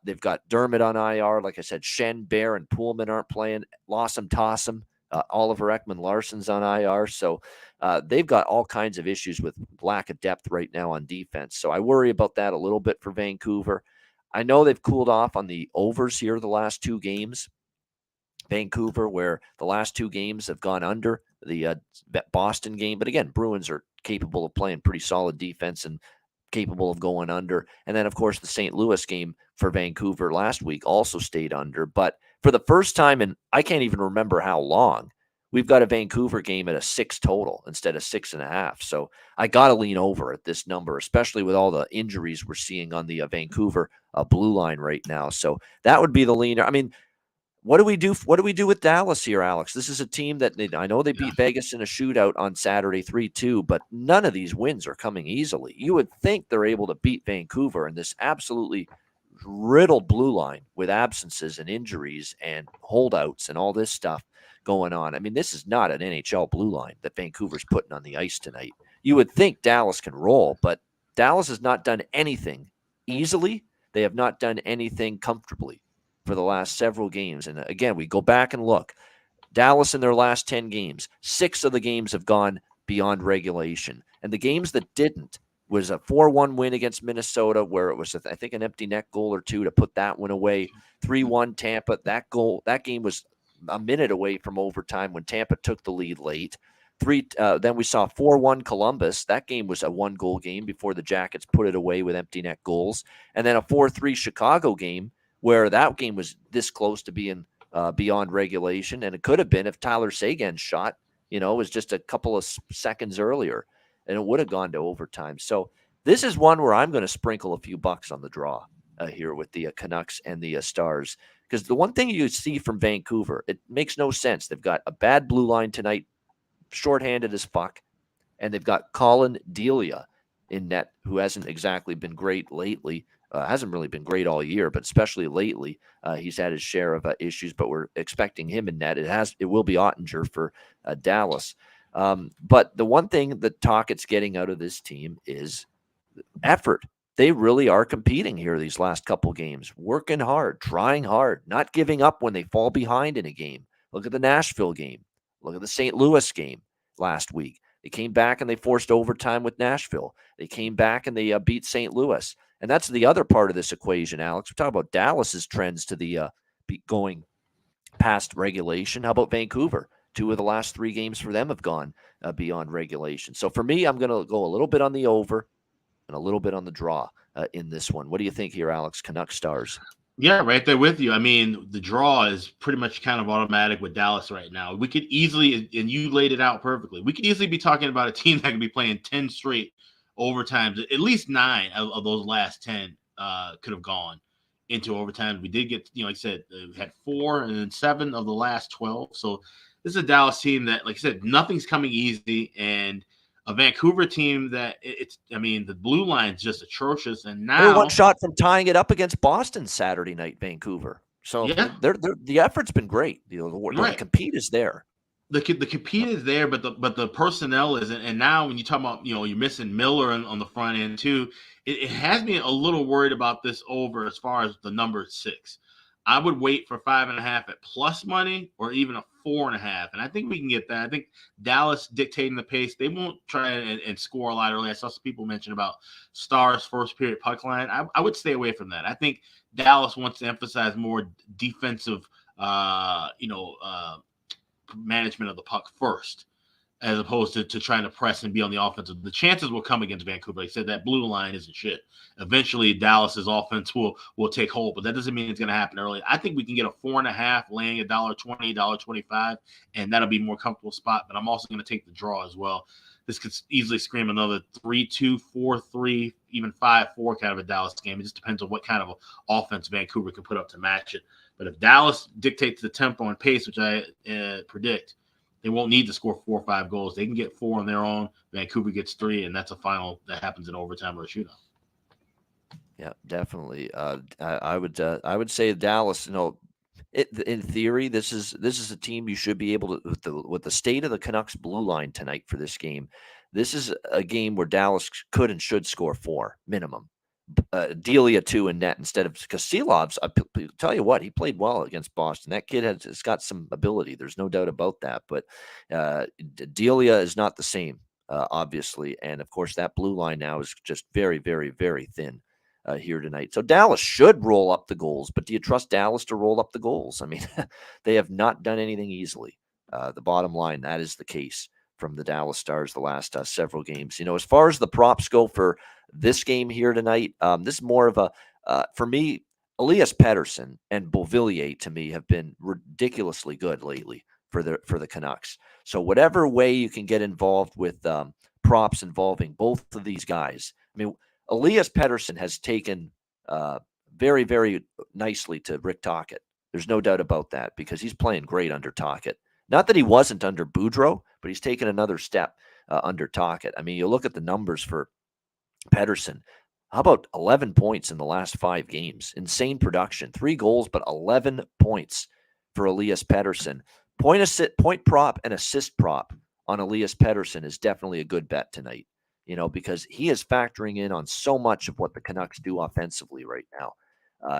[SPEAKER 2] They've got Dermott on IR. Like I said, Schenn, Bear, and Poolman aren't playing. Lawson Tossum, Oliver Ekman-Larsson's on IR. So they've got all kinds of issues with lack of depth right now on defense. So I worry about that a little bit for Vancouver. I know they've cooled off on the overs here the last 2 games. Vancouver, where the last 2 games have gone under the Boston game. But again, Bruins are capable of playing pretty solid defense and capable of going under. And then, of course, the St. Louis game for Vancouver last week also stayed under. But for the first time in, I can't even remember how long, we've got a Vancouver game at a 6 total instead of 6.5. So I got to lean over at this number, especially with all the injuries we're seeing on the Vancouver blue line right now. So that would be the leaner. I mean, what do we do? What do we do with Dallas here, Alex? This is a team that I know they beat Vegas in a shootout on Saturday 3-2, but none of these wins are coming easily. You would think they're able to beat Vancouver in this absolutely riddled blue line with absences and injuries and holdouts and all this stuff going on. I mean, this is not an NHL blue line that Vancouver's putting on the ice tonight. You would think Dallas can roll, but Dallas has not done anything easily. They have not done anything comfortably for the last several games. And again, we go back and look. Dallas in their last 10 games, 6 of the games have gone beyond regulation. And the games that didn't was a 4-1 win against Minnesota, where it was, I think, an empty net goal or two to put that one away. 3-1 Tampa. That game was a minute away from overtime when Tampa took the lead late. Then we saw 4-1 Columbus. That game was a 1-goal game before the Jackets put it away with empty net goals. And then a 4-3 Chicago game where that game was this close to being beyond regulation. And it could have been if Tyler Seguin's shot, was just a couple of seconds earlier, and it would have gone to overtime. So this is one where I'm going to sprinkle a few bucks on the draw here with the Canucks and the Stars. Because the one thing you see from Vancouver, it makes no sense. They've got a bad blue line tonight, shorthanded as fuck, and they've got Colin Delia in net, who hasn't exactly been great lately. Hasn't really been great all year, but especially lately, he's had his share of issues. But we're expecting him in net. It will be Ottinger for Dallas. But the one thing that Tocchet's getting out of this team is effort. They really are competing here these last couple games, working hard, trying hard, not giving up when they fall behind in a game. Look at the Nashville game. Look at the St. Louis game last week. They came back and they forced overtime with Nashville. They came back and they beat St. Louis. And that's the other part of this equation, Alex. We're talking about Dallas's trends to the going past regulation. How about Vancouver? 2 of the last 3 games for them have gone beyond regulation. So for me, I'm going to go a little bit on the over and a little bit on the draw in this one. What do you think here, Alex? Canucks Stars.
[SPEAKER 3] Yeah, right there with you. I mean, the draw is pretty much kind of automatic with Dallas right now. We could easily, and you laid it out perfectly, we could easily be talking about a team that could be playing 10 straight overtimes. At least 9 of those last 10 could have gone into overtime. We did get, like I said, we had 4 and then 7 of the last 12. So this is a Dallas team that, like I said, nothing's coming easy, and a Vancouver team that the blue line's just atrocious. And now
[SPEAKER 2] they're one shot from tying it up against Boston Saturday night, Vancouver. So
[SPEAKER 3] yeah,
[SPEAKER 2] the effort's been great. The compete is there.
[SPEAKER 3] The compete is there, but the personnel isn't. And now when you talk about, you're missing Miller on the front end too, it has me a little worried about this over as far as the number 6. I would wait for 5.5 at plus money or even a 4.5. And I think we can get that. I think Dallas dictating the pace. They won't try and score a lot early. I saw some people mention about Stars first period puck line. I would stay away from that. I think Dallas wants to emphasize more defensive, management of the puck first, as opposed to trying to press and be on the offensive. The chances will come against Vancouver. Like I said, that blue line isn't shit. Eventually, Dallas's offense will take hold, but that doesn't mean it's going to happen early. I think we can get a 4.5, laying $1.20, $1.25, and that'll be a more comfortable spot. But I'm also going to take the draw as well. This could easily scream another 3-2, 4-3, even 5-4 kind of a Dallas game. It just depends on what kind of offense Vancouver can put up to match it. But if Dallas dictates the tempo and pace, which I predict, they won't need to score 4 or 5 goals. They can get 4 on their own. Vancouver gets 3, and that's a final that happens in overtime or a shootout.
[SPEAKER 2] Yeah, definitely. I would say Dallas. In theory, this is a team you should be able to, with the state of the Canucks blue line tonight for this game. This is a game where Dallas could and should score 4 minimum. Delia 2 in net instead of, because Seelov's, I'll tell you what, he played well against Boston. That kid has got some ability. There's no doubt about that. But Delia is not the same, obviously. And of course, that blue line now is just very, very, very thin here tonight. So Dallas should roll up the goals. But do you trust Dallas to roll up the goals? I mean, they have not done anything easily. The bottom line, that is the case from the Dallas Stars the last several games. As far as the props go for this game here tonight, this is more of a, for me, Elias Pettersson and Beauvillier to me have been ridiculously good lately for the Canucks. So whatever way you can get involved with props involving both of these guys. I mean, Elias Pettersson has taken very, very nicely to Rick Tocchet. There's no doubt about that, because he's playing great under Tocchet. Not that he wasn't under Boudreau, but he's taken another step under Tocchet. I mean, you look at the numbers for Pettersson. How about 11 points in the last 5 games? Insane production. 3 goals, but 11 points for Elias Pettersson. Point prop and assist prop on Elias Pettersson is definitely a good bet tonight. because he is factoring in on so much of what the Canucks do offensively right now.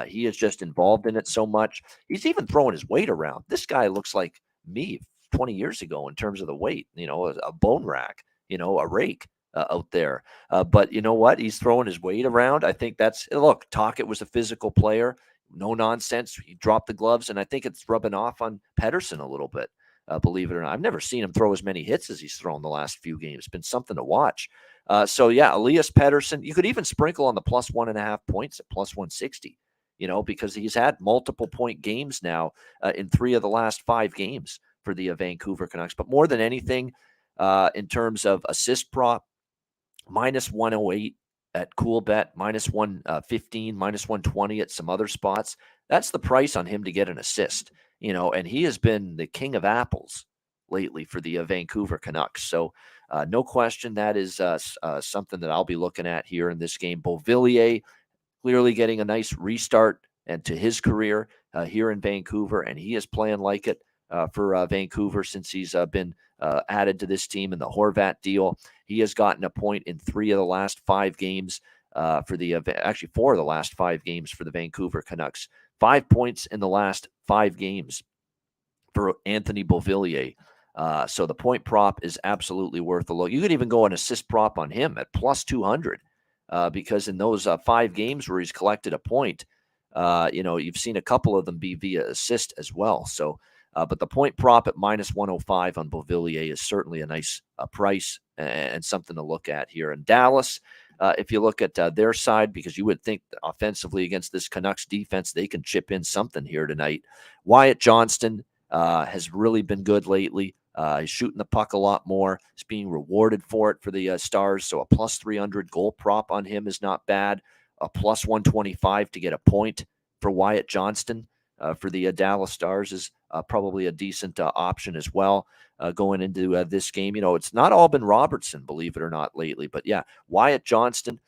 [SPEAKER 2] He is just involved in it so much. He's even throwing his weight around. This guy looks like me 20 years ago in terms of the weight, a bone rack, a rake out there. But you know what? He's throwing his weight around. I think look, Tocchet was a physical player. No nonsense. He dropped the gloves, and I think it's rubbing off on Pettersson a little bit, believe it or not. I've never seen him throw as many hits as he's thrown the last few games. It's been something to watch. So, yeah, Elias Pettersson, you could even sprinkle on the plus 1.5 points at plus 160, because he's had multiple point games now in 3 of the last 5 games for the Vancouver Canucks. But more than anything, in terms of assist prop, minus 108 at CoolBet, minus 115, minus 120 at some other spots. That's the price on him to get an assist, and he has been the king of apples lately for the Vancouver Canucks. So no question that is something that I'll be looking at here in this game. Beauvillier clearly getting a nice restart and to his career here in Vancouver, and he is playing like it for Vancouver since he's been added to this team in the Horvat deal. He has gotten a point in 3 of the last 5 games actually 4 of the last 5 games for the Vancouver Canucks. 5 points in the last 5 games for Anthony Beauvillier. So the point prop is absolutely worth a look. You could even go an assist prop on him at plus 200 because in those 5 games where he's collected a point, you've seen a couple of them be via assist as well. So, but the point prop at minus 105 on Beauvillier is certainly a nice price and something to look at here. In Dallas, if you look at their side, because you would think offensively against this Canucks defense, they can chip in something here tonight. Wyatt Johnston has really been good lately. He's shooting the puck a lot more. He's being rewarded for it for the Stars. So a plus 300 goal prop on him is not bad. A plus 125 to get a point for Wyatt Johnston for the Dallas Stars is probably a decent option as well going into this game. It's not all been Robertson, believe it or not, lately. But, yeah, Wyatt Johnston,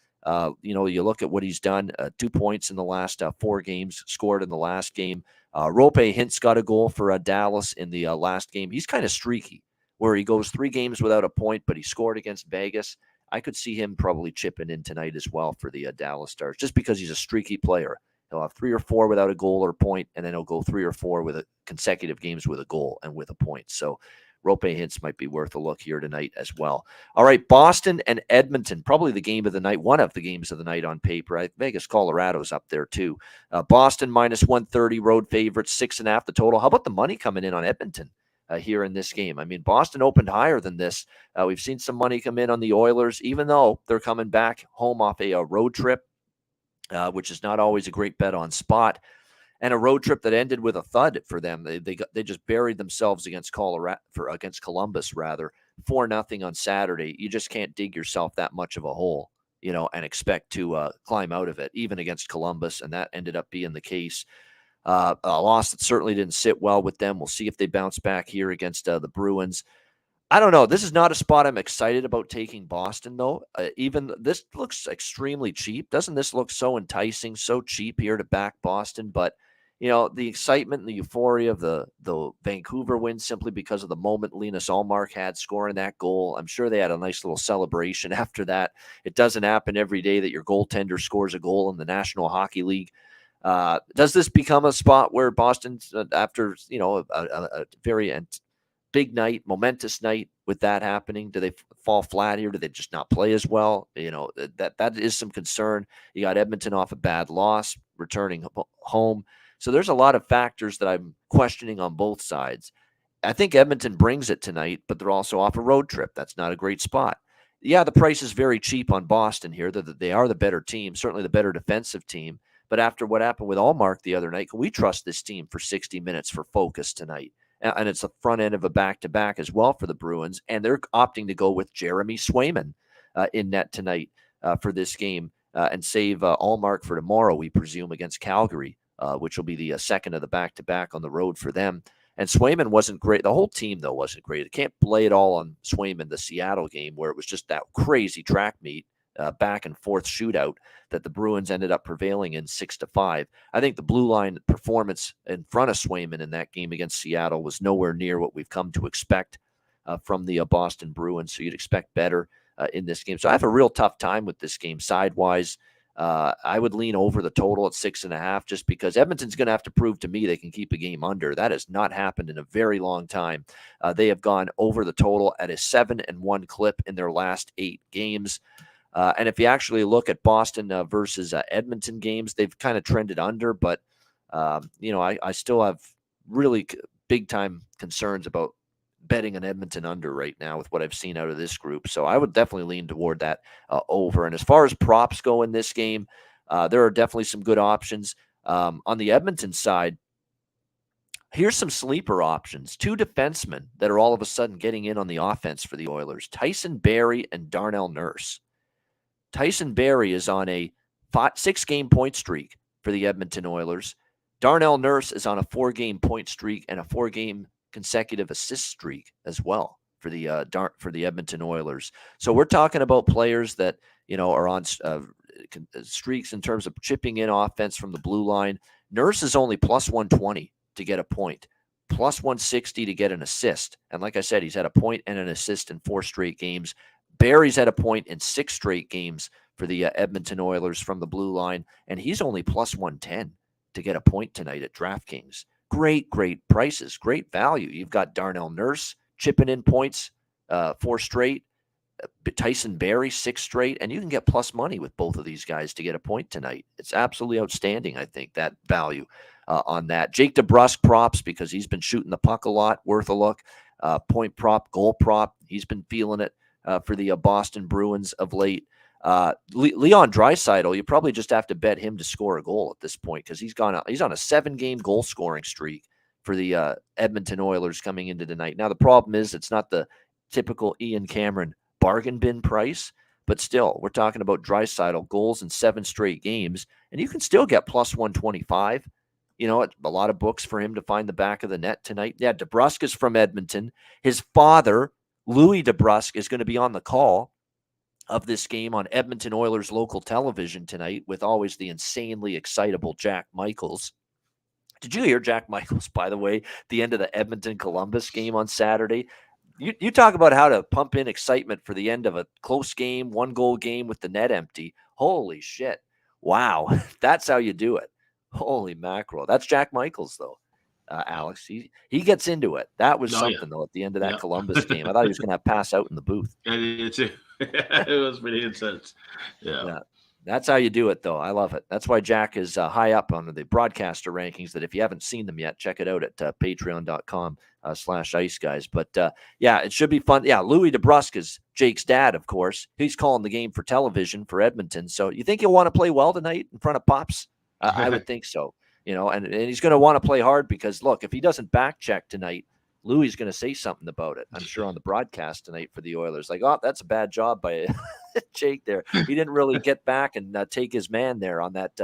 [SPEAKER 2] you look at what he's done, 2 points in the last 4 games, scored in the last game. Rope Hintz got a goal for Dallas in the last game. He's kind of streaky, where he goes 3 games without a point, but he scored against Vegas. I could see him probably chipping in tonight as well for the Dallas Stars, just because he's a streaky player. He'll have 3 or 4 without a goal or a point, and then he'll go 3 or 4 with consecutive games with a goal and with a point. So Rope Hintz might be worth a look here tonight as well. All right, Boston and Edmonton, probably the game of the night, one of the games of the night on paper. Vegas, Colorado's up there too. Boston minus 130, road favorites, 6.5 the total. How about the money coming in on Edmonton here in this game? I mean, Boston opened higher than this. We've seen some money come in on the Oilers, even though they're coming back home off a road trip, which is not always a great bet on spot. And a road trip that ended with a thud for them. They just buried themselves against Columbus, 4-0 on Saturday. You just can't dig yourself that much of a hole, and expect to climb out of it, even against Columbus. And that ended up being the case. A loss that certainly didn't sit well with them. We'll see if they bounce back here against the Bruins. I don't know. This is not a spot I'm excited about taking Boston, though. Even this looks extremely cheap. Doesn't this look so enticing, so cheap here to back Boston? But the excitement and the euphoria of the Vancouver win simply because of the moment Linus Ullmark had scoring that goal. I'm sure they had a nice little celebration after that. It doesn't happen every day that your goaltender scores a goal in the National Hockey League. Does this become a spot where Boston, after a very big night, momentous night with that happening, do they fall flat here? Do they just not play as well? That is some concern. You got Edmonton off a bad loss, returning home. So there's a lot of factors that I'm questioning on both sides. I think Edmonton brings it tonight, but they're also off a road trip. That's not a great spot. Yeah, the price is very cheap on Boston here. They are the better team, certainly the better defensive team. But after what happened with Ullmark the other night, can we trust this team for 60 minutes for focus tonight? And it's the front end of a back-to-back as well for the Bruins. And they're opting to go with Jeremy Swayman in net tonight for this game and save Ullmark for tomorrow, we presume, against Calgary. Which will be the second of the back-to-back on the road for them. And Swayman wasn't great. The whole team, though, wasn't great. You can't play it all on Swayman, the Seattle game, where it was just that crazy track meet, back-and-forth shootout that the Bruins ended up prevailing in 6-5. I think the blue line performance in front of Swayman in that game against Seattle was nowhere near what we've come to expect from the Boston Bruins, so you'd expect better in this game. So I have a real tough time with this game sidewise. I would lean over the total at 6.5 just because Edmonton's going to have to prove to me they can keep a game under. That has not happened in a very long time. They have gone over the total at a 7-1 clip in their last 8 games. And if you actually look at Boston versus Edmonton games, they've kind of trended under, but I still have really big time concerns about betting an Edmonton under right now with what I've seen out of this group. So I would definitely lean toward that over. And as far as props go in this game, there are definitely some good options. On the Edmonton side, here's some sleeper options. 2 defensemen that are all of a sudden getting in on the offense for the Oilers, Tyson Barrie and Darnell Nurse. Tyson Barrie is on a 6-game point streak for the Edmonton Oilers. Darnell Nurse is on a 4-game point streak and a 4-game consecutive assist streak as well for the Edmonton Oilers. So we're talking about players that are on streaks in terms of chipping in offense from the blue line. Nurse is only plus 120 to get a point, plus 160 to get an assist. And like I said, he's had a point and an assist in 4 straight games. Barry's had a point in 6 straight games for the Edmonton Oilers from the blue line, and he's only plus 110 to get a point tonight at DraftKings. Great prices, great value. You've got Darnell Nurse chipping in points 4 straight, Tyson Barrie 6 straight, and you can get plus money with both of these guys to get a point tonight. It's absolutely outstanding, I think, that value on that. Jake DeBrusk props because he's been shooting the puck a lot, worth a look. Point prop, goal prop, he's been feeling it for the Boston Bruins of late. Leon Draisaitl, you probably just have to bet him to score a goal at this point because he's on a 7-game goal scoring streak for the Edmonton Oilers coming into tonight. Now the problem is it's not the typical Ian Cameron bargain bin price, but still we're talking about Draisaitl goals in 7 straight games, and you can still get plus 125. A lot of books for him to find the back of the net tonight. Yeah, DeBrusk is from Edmonton. His father, Louis DeBrusk, is going to be on the call of this game on Edmonton Oilers local television tonight with always the insanely excitable Jack Michaels. Did you hear Jack Michaels, by the way, the end of the Edmonton-Columbus game on Saturday? You talk about how to pump in excitement for the end of a close game, 1-goal game with the net empty. Holy shit. Wow. That's how you do it. Holy mackerel. That's Jack Michaels, though. Alex, he gets into it. That was something, though, at the end of that Columbus game. I thought he was going to pass out in the booth.
[SPEAKER 3] I did too. It was pretty intense. Yeah.
[SPEAKER 2] That's how you do it, though. I love it. That's why Jack is high up on the broadcaster rankings, that if you haven't seen them yet, check it out at patreon.com/Ice Guys. But, it should be fun. Yeah, Louis DeBrusk is Jake's dad, of course. He's calling the game for television for Edmonton. So you think he'll want to play well tonight in front of Pops? I would think so. And he's going to want to play hard because, look, if he doesn't back check tonight, Louis is going to say something about it, I'm sure, on the broadcast tonight for the Oilers. Like, oh, that's a bad job by Jake there. He didn't really get back and take his man there on that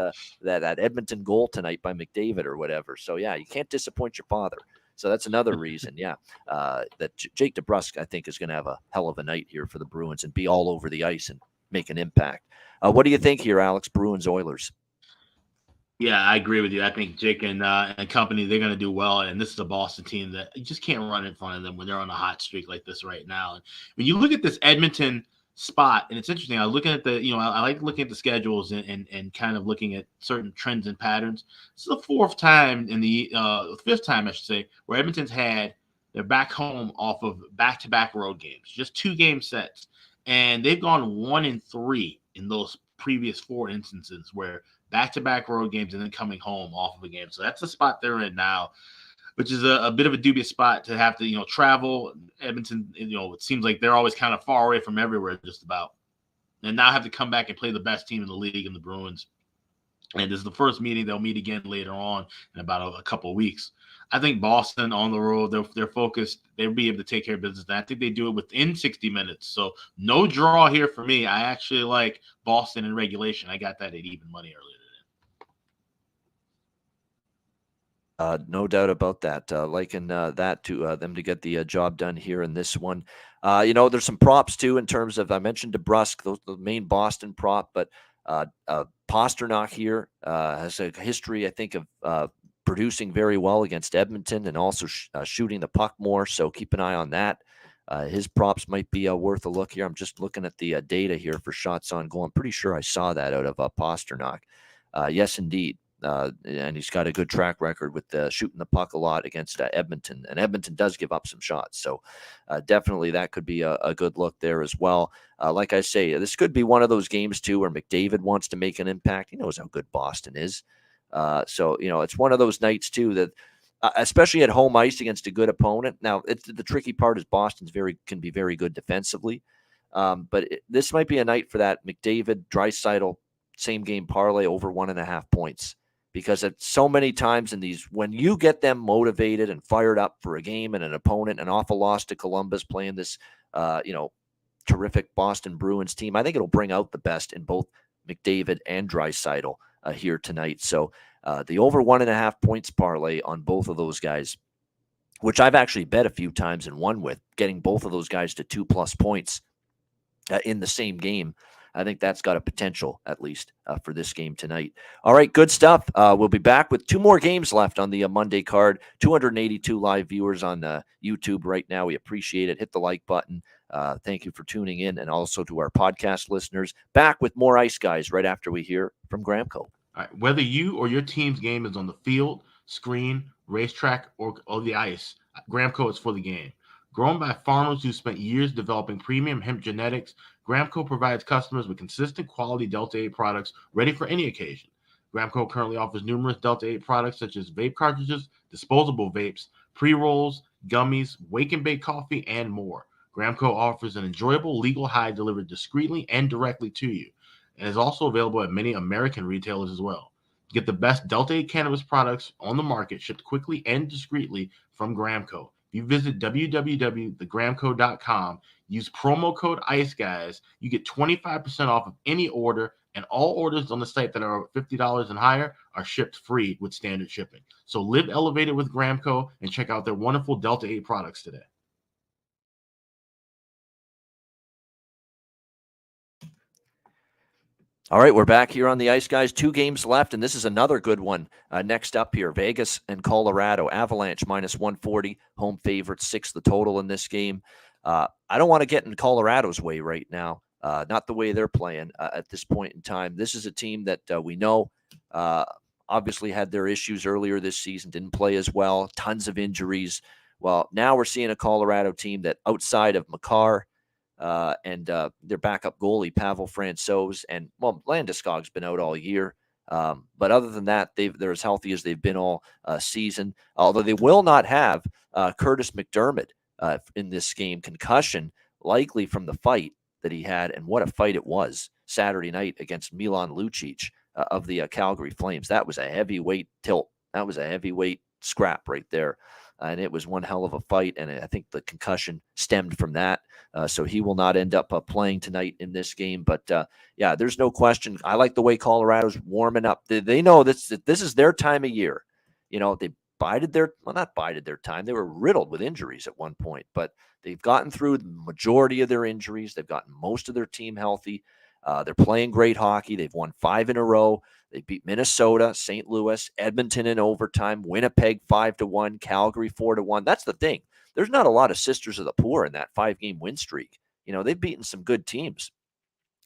[SPEAKER 2] Edmonton goal tonight by McDavid or whatever. So, yeah, you can't disappoint your father. So that's another reason, that Jake DeBrusk, I think, is going to have a hell of a night here for the Bruins and be all over the ice and make an impact. What do you think here, Alex? Bruins, Oilers?
[SPEAKER 3] Yeah, I agree with you. I think Jake and company, they're going to do well. And this is a Boston team that you just can't run in front of them when they're on a hot streak like this right now. And when you look at this Edmonton spot, and it's interesting, I was looking at I like looking at the schedules and kind of looking at certain trends and patterns. This is the 4th time the 5th time, I should say, where Edmonton's had their back home off of back-to-back road games, just 2-game sets. And they've gone 1-3 in those previous 4 instances where back-to-back road games and then coming home off of a game. So that's the spot they're in now, which is a bit of a dubious spot to have to, travel. Edmonton, it seems like they're always kind of far away from everywhere just about. And now have to come back and play the best team in the league in the Bruins. And this is the first meeting. They'll meet again later on in about a couple of weeks. I think Boston on the road, they're focused. They'll be able to take care of business. And I think they do it within 60 minutes. So no draw here for me. I actually like Boston in regulation. I got that at even money earlier.
[SPEAKER 2] No doubt about that. Liking that to them to get the job done here in this one. There's some props too in terms of, I mentioned DeBrusk, the main Boston prop, but Pasternak here has a history, I think, of producing very well against Edmonton and also shooting the puck more. So keep an eye on that. His props might be worth a look here. I'm just looking at the data here for shots on goal. I'm pretty sure I saw that out of Pasternak. Yes, indeed. And he's got a good track record with shooting the puck a lot against Edmonton. And Edmonton does give up some shots. So definitely that could be a good look there as well. Like I say, this could be one of those games, too, where McDavid wants to make an impact. He knows how good Boston is. So, it's one of those nights, too, that especially at home ice against a good opponent. Now, the tricky part is Boston's can be very good defensively. But this might be a night for that McDavid, Draisaitl, same game parlay over 1.5 points. Because it's so many times in these, when you get them motivated and fired up for a game and an opponent, an awful loss to Columbus playing this, terrific Boston Bruins team, I think it'll bring out the best in both McDavid and Draisaitl here tonight. So the over 1.5 points parlay on both of those guys, which I've actually bet a few times and won with, getting both of those guys to 2+ points in the same game. I think that's got a potential, at least, for this game tonight. All right, good stuff. We'll be back with 2 more games left on the Monday card. 282 live viewers on YouTube right now. We appreciate it. Hit the like button. Thank you for tuning in, and also to our podcast listeners. Back with more Ice Guys right after we hear from Gramco.
[SPEAKER 3] All right, whether you or your team's game is on the field, screen, racetrack, or the ice, Gramco is for the game. Grown by farmers who spent years developing premium hemp genetics, Gramco provides customers with consistent quality Delta 8 products ready for any occasion. Gramco currently offers numerous Delta 8 products such as vape cartridges, disposable vapes, pre-rolls, gummies, wake and bake coffee, and more. Gramco offers an enjoyable legal high delivered discreetly and directly to you, and is also available at many American retailers as well. Get the best Delta 8 cannabis products on the market shipped quickly and discreetly from Gramco. If you visit www.thegramco.com, use promo code ICEGUYS, you get 25% off of any order, and all orders on the site that are $50 and higher are shipped free with standard shipping. So live elevated with Gramco and check out their wonderful Delta 8 products today.
[SPEAKER 2] All right, we're back here on the Ice Guys. 2 games left, and this is another good one. Next up here, Vegas and Colorado. Avalanche -140, home favorite, 6 the total in this game. I don't want to get in Colorado's way right now, not the way they're playing at this point in time. This is a team that we know obviously had their issues earlier this season, didn't play as well, tons of injuries. Well, now we're seeing a Colorado team that outside of Makar, and their backup goalie, Pavel Francouz, and, Landeskog's been out all year. But other than that, they're as healthy as they've been all season, although they will not have Curtis McDermott in this game. Concussion, likely from the fight that he had, and what a fight it was Saturday night against Milan Lucic of the Calgary Flames. That was a heavyweight tilt. That was a heavyweight scrap right there. And it was one hell of a fight, and I think the concussion stemmed from that. So he will not end up playing tonight in this game. But, yeah, there's no question. I like the way Colorado's warming up. They know this is their time of year. They not bided their time. They were riddled with injuries at one point, but they've gotten through the majority of their injuries. They've gotten most of their team healthy. They're playing great hockey. They've won 5 in a row. They beat Minnesota, St. Louis, Edmonton in overtime, Winnipeg 5-1, Calgary 4-1. That's the thing. There's not a lot of sisters of the poor in that 5-game win streak. They've beaten some good teams.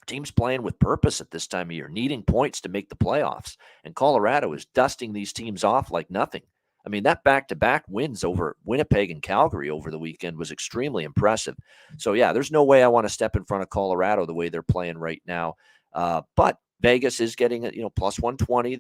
[SPEAKER 2] Teams playing with purpose at this time of year, needing points to make the playoffs. And Colorado is dusting these teams off like nothing. I mean, that back-to-back wins over Winnipeg and Calgary over the weekend was extremely impressive. So, yeah, there's no way I want to step in front of Colorado the way they're playing right now. But Vegas is getting plus 120.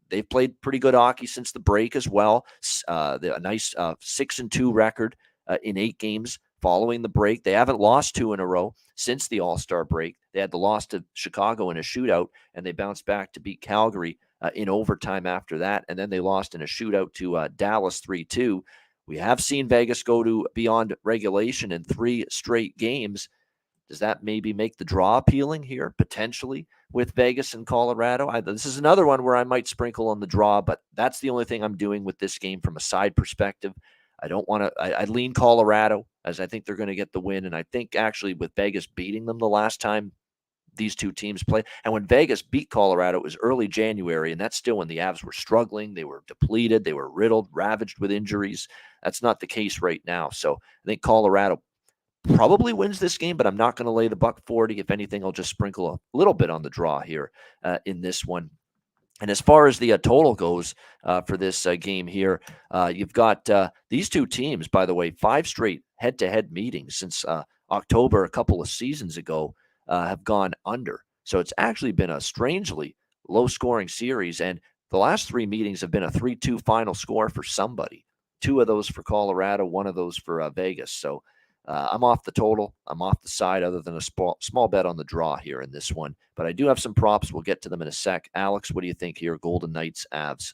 [SPEAKER 2] They've played pretty good hockey since the break as well. A nice 6-2 record in 8 games following the break. They haven't lost 2 in a row since the All-Star break. They had the loss to Chicago in a shootout, and they bounced back to beat Calgary in overtime after that, and then they lost in a shootout to Dallas 3-2. We have seen Vegas go to beyond regulation in 3 straight games. Does that maybe make the draw appealing here, potentially, with Vegas and Colorado? This is another one where I might sprinkle on the draw, but that's the only thing I'm doing with this game from a side perspective. I don't want to – I lean Colorado, as I think they're going to get the win, and I think actually with Vegas beating them the last time these two teams played. And when Vegas beat Colorado, it was early January, and that's still when the Avs were struggling. They were depleted. They were riddled, ravaged with injuries. That's not the case right now. So I think Colorado probably wins this game, but I'm not going to lay the $1.40. If anything, I'll just sprinkle a little bit on the draw here in this one. And as far as the total goes for this game here, you've got these two teams, by the way, 5 straight head-to-head meetings since October a couple of seasons ago have gone under. So it's actually been a strangely low-scoring series, and the last 3 meetings have been a 3-2 final score for somebody. 2 of those for Colorado, 1 of those for Vegas. So I'm off the total. I'm off the side other than a small bet on the draw here in this one. But I do have some props. We'll get to them in a sec. Alex, what do you think here? Golden Knights, Avs.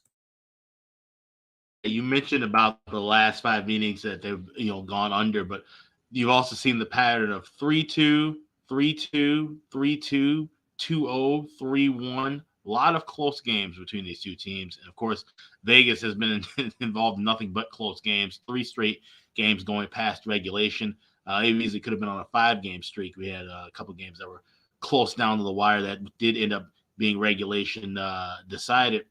[SPEAKER 3] You mentioned about the last 5 meetings that they've gone under, but you've also seen the pattern of 3-2, 3-2, 3-2, 2-0, 3-1. A lot of close games between these two teams. And, of course, Vegas has been involved in nothing but close games, 3 straight games going past regulation. It easily could have been on a 5-game streak. We had a couple games that were close down to the wire that did end up being regulation decided.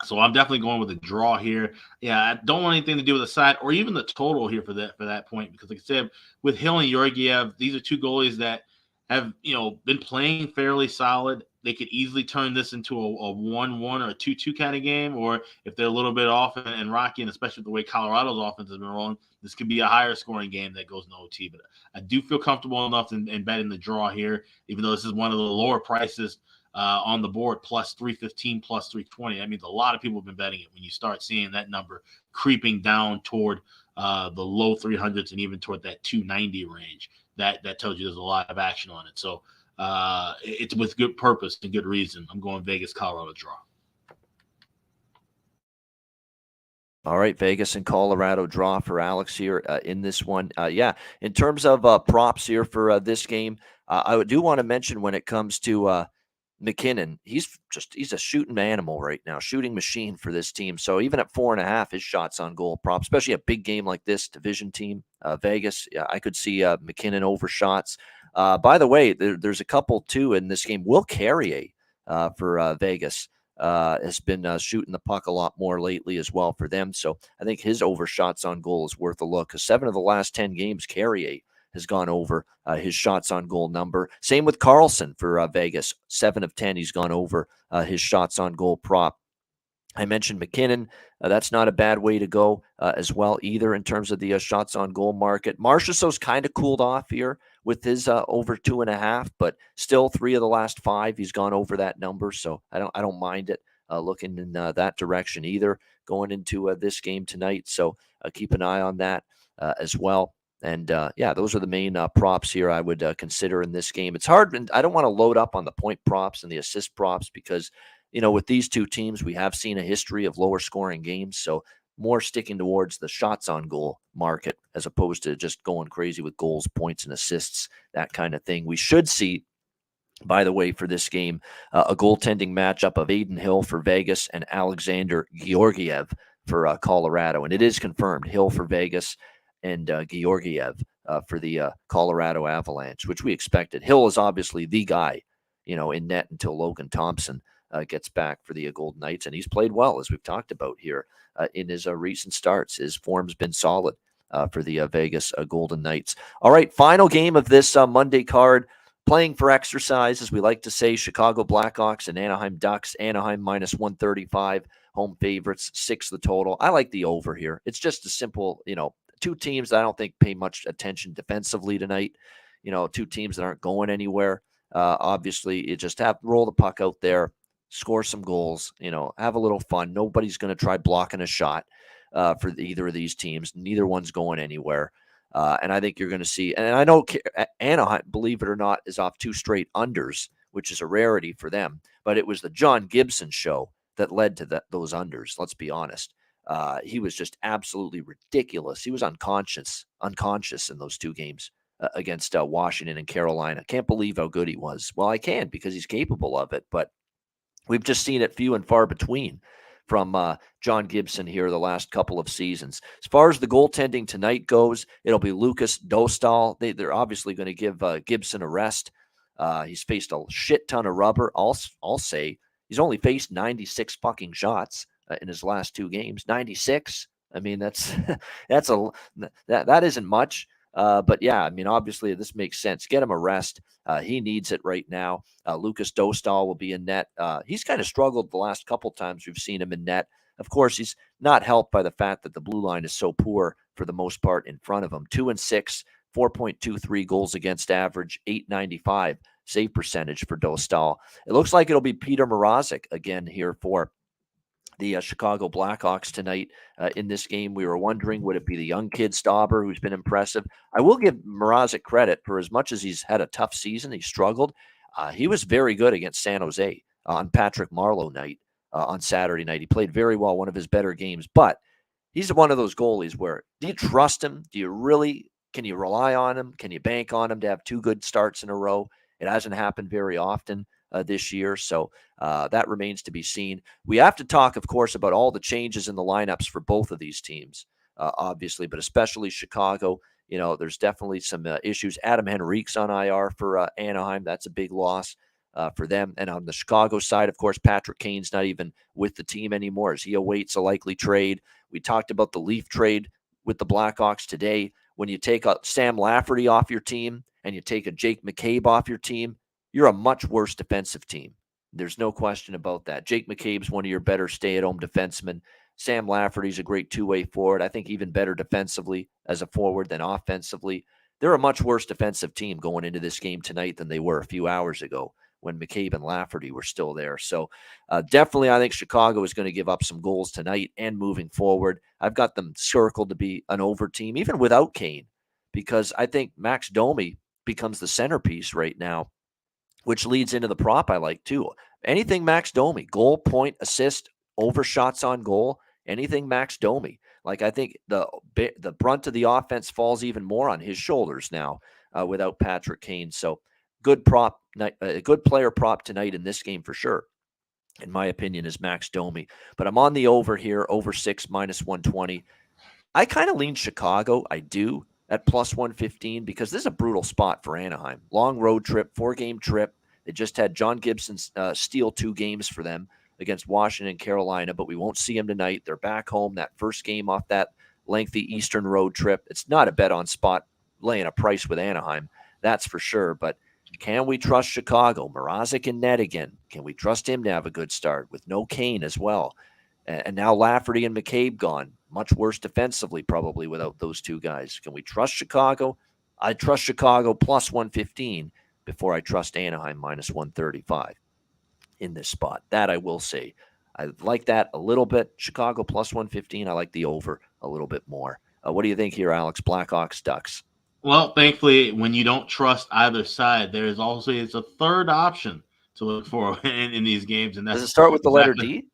[SPEAKER 3] So I'm definitely going with a draw here. Yeah, I don't want anything to do with the side or even the total here for that point, because like I said, with Hill and Georgiev, these are 2 goalies that have been playing fairly solid. They could easily turn this into a 1-1 or a 2-2 kind of game, or if they're a little bit off and rocky, and especially the way Colorado's offense has been rolling, this could be a higher scoring game that goes in OT. But I do feel comfortable enough in betting the draw here, even though this is one of the lower prices on the board, plus 315, plus 320. That means a lot of people have been betting it. When you start seeing that number creeping down toward the low 300s and even toward that 290 range, that tells you there's a lot of action on it. So it's with good purpose and good reason. I'm going Vegas, Colorado draw.
[SPEAKER 2] All right, Vegas and Colorado draw for Alex here in this one. In terms of props here for this game, I do want to mention when it comes to McKinnon, he's a shooting animal right now, shooting machine for this team. So even at 4.5, his shots on goal prop, especially a big game like this, division team, Vegas, I could see McKinnon over shots. By the way, there's a couple too in this game. Will Carrier for Vegas has been shooting the puck a lot more lately as well for them. So I think his over shots on goal is worth a look, because 7 of the last 10 games, Carrier has gone over his shots on goal number. Same with Carlson for Vegas. 7 of 10, he's gone over his shots on goal prop. I mentioned McKinnon. That's not a bad way to go as well either in terms of the shots on goal market. Marchessault's kind of cooled off here with his over 2.5, but still 3 of the last 5, he's gone over that number. So I don't mind it looking in that direction either going into this game tonight. So keep an eye on that as well. And those are the main props here I would consider in this game. It's hard, and I don't want to load up on the point props and the assist props because, with these two teams, we have seen a history of lower scoring games. So more sticking towards the shots on goal market as opposed to just going crazy with goals, points, and assists, that kind of thing. We should see, by the way, for this game, a goaltending matchup of Adin Hill for Vegas and Alexander Georgiev for Colorado. And it is confirmed, Hill for Vegas and Georgiev for the Colorado Avalanche, which we expected. Hill is obviously the guy, in net until Logan Thompson gets back for the Golden Knights, and he's played well, as we've talked about here in his recent starts. His form's been solid for the Vegas Golden Knights. All right, final game of this Monday card, playing for exercise, as we like to say, Chicago Blackhawks and Anaheim Ducks. Anaheim minus 135, home favorites, 6 the total. I like the over here. It's just a simple, 2 teams that I don't think pay much attention defensively tonight. 2 teams that aren't going anywhere. Obviously, you just roll the puck out there, score some goals, have a little fun. Nobody's going to try blocking a shot for either of these teams. Neither one's going anywhere. And I think you're going to see, and I know Anaheim, believe it or not, is off 2 straight unders, which is a rarity for them. But it was the John Gibson show that led to those unders. Let's be honest. He was just absolutely ridiculous. He was unconscious in those 2 games against Washington and Carolina. Can't believe how good he was. Well, I can, because he's capable of it, but we've just seen it few and far between from John Gibson here the last couple of seasons. As far as the goaltending tonight goes, it'll be Lucas Dostal. They're obviously going to give Gibson a rest. He's faced a shit ton of rubber. I'll say he's only faced 96 fucking shots in his last 2 games. 96. I mean, that isn't much. But yeah, I mean, obviously this makes sense. Get him a rest. He needs it right now. Lucas Dostal will be in net. He's kind of struggled the last couple times we've seen him in net. Of course, he's not helped by the fact that the blue line is so poor for the most part in front of him. 2-6, 4.23 goals against average, 895 save percentage for Dostal. It looks like it'll be Peter Mrazek again here for the Chicago Blackhawks tonight in this game. We were wondering, would it be the young kid Stauber, who's been impressive? I will give Mrazek credit for as much as he's had a tough season, he struggled. He was very good against San Jose on Patrick Marleau night on Saturday night. He played very well, one of his better games, but he's one of those goalies where, do you trust him? Can you rely on him? Can you bank on him to have 2 good starts in a row? It hasn't happened very often this year, so that remains to be seen. We have to talk, of course, about all the changes in the lineups for both of these teams, obviously, but especially Chicago. You know, there's definitely some issues. Adam Henrique's on IR for Anaheim. That's a big loss for them. And on the Chicago side, of course, Patrick Kane's not even with the team anymore as he awaits a likely trade. We talked about the Leaf trade with the Blackhawks today. When you take a Sam Lafferty off your team and you take a Jake McCabe off your team, you're a much worse defensive team. There's no question about that. Jake McCabe's one of your better stay-at-home defensemen. Sam Lafferty's a great two-way forward. I think even better defensively as a forward than offensively. They're a much worse defensive team going into this game tonight than they were a few hours ago when McCabe and Lafferty were still there. So definitely I think Chicago is going to give up some goals tonight and moving forward. I've got them circled to be an over team, even without Kane, because I think Max Domi becomes the centerpiece right now, which leads into the prop I like too. Anything Max Domi, goal, point, assist, over shots on goal, anything Max Domi. Like I think the brunt of the offense falls even more on his shoulders now without Patrick Kane. So good prop, a good player prop tonight in this game for sure, in my opinion, is Max Domi. But I'm on the over here, over 6 minus 120. I kind of lean Chicago. I do at plus 115 because this is a brutal spot for Anaheim. Long road trip, 4-game trip. They just had John Gibson steal 2 games for them against Washington and Carolina, but we won't see him tonight. They're back home, that first game off that lengthy Eastern road trip. It's not a bet on spot laying a price with Anaheim, that's for sure. But can we trust Chicago? Mrazek in net again. Can we trust him to have a good start with no Kane as well? And now Lafferty and McCabe gone. Much worse defensively probably without those 2 guys. Can we trust Chicago? I trust Chicago plus 115 before I trust Anaheim minus 135 in this spot. That I will say. I like that a little bit. Chicago plus 115. I like the over a little bit more. What do you think here, Alex? Blackhawks, Ducks.
[SPEAKER 3] Well, thankfully, when you don't trust either side, there is always a third option to look for in these games. And that's,
[SPEAKER 2] does it start with the letter D?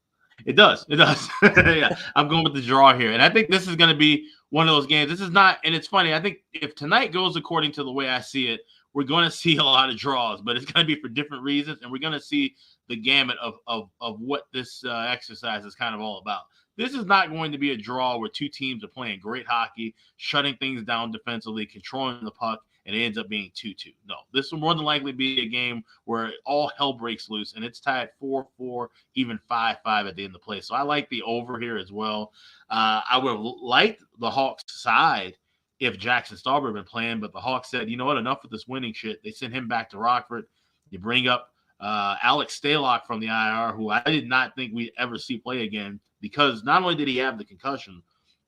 [SPEAKER 3] It does. It does. Yeah, I'm going with the draw here. And I think this is going to be one of those games. This is not, and it's funny. I think if tonight goes according to the way I see it, we're going to see a lot of draws, but it's going to be for different reasons. And we're going to see the gamut of what this exercise is kind of all about. This is not going to be a draw where 2 teams are playing great hockey, shutting things down defensively, controlling the puck, and it ends up being 2-2. No, this will more than likely be a game where all hell breaks loose, and it's tied 4-4, even 5-5 at the end of the play. So I like the over here as well. I would have liked the Hawks side if Jackson Stauber had been playing, but the Hawks said, you know what, enough with this winning shit. They sent him back to Rockford. You bring up Alex Stalock from the IR, who I did not think we'd ever see play again, because not only did he have the concussion,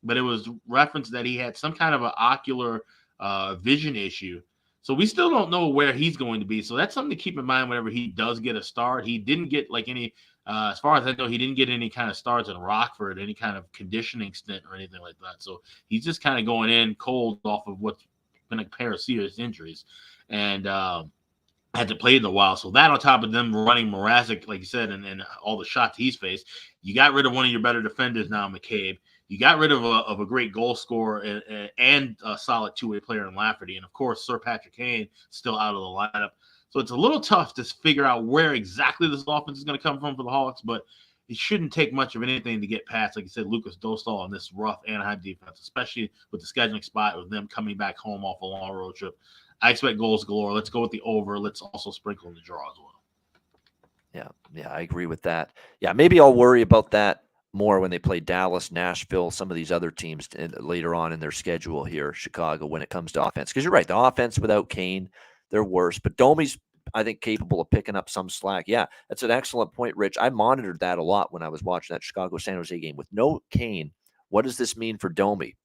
[SPEAKER 3] but it was referenced that he had some kind of an ocular vision issue. So we still don't know where he's going to be. So that's something to keep in mind whenever he does get a start. He didn't get like any, as far as I know, he didn't get any kind of starts in Rockford, any kind of conditioning stint or anything like that. So he's just kind of going in cold off of what's been a pair of serious injuries. And had to play in a while. So that on top of them running Mrazek, like you said, and all the shots he's faced, you got rid of one of your better defenders now, McCabe. You got rid of a great goal scorer and a solid 2-way player in Lafferty. And, of course, Sir Patrick Kane still out of the lineup. So it's a little tough to figure out where exactly this offense is going to come from for the Hawks, but it shouldn't take much of anything to get past, like you said, Lucas Dostal on this rough Anaheim defense, especially with the scheduling spot with them coming back home off a long road trip. I expect goals galore. Let's go with the over. Let's also sprinkle in the draw as well.
[SPEAKER 2] Yeah, I agree with that. Yeah, maybe I'll worry about that more when they play Dallas, Nashville, some of these other teams later on in their schedule here, Chicago, when it comes to offense. Because you're right, the offense without Kane, they're worse. But Domi's, I think, capable of picking up some slack. Yeah, that's an excellent point, Rich. I monitored that a lot when I was watching that Chicago-San Jose game. With no Kane, what does this mean for Domi?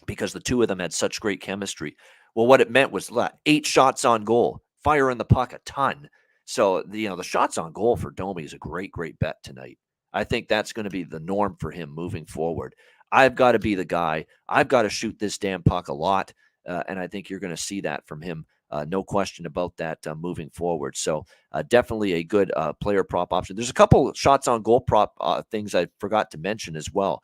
[SPEAKER 2] Because the two of them had such great chemistry. Well, what it meant was 8 shots on goal, firing the puck a ton. So, the shots on goal for Domi is a great, great bet tonight. I think that's going to be the norm for him moving forward. I've got to be the guy. I've got to shoot this damn puck a lot. And I think you're going to see that from him. No question about that moving forward. So definitely a good player prop option. There's a couple shots on goal prop things I forgot to mention as well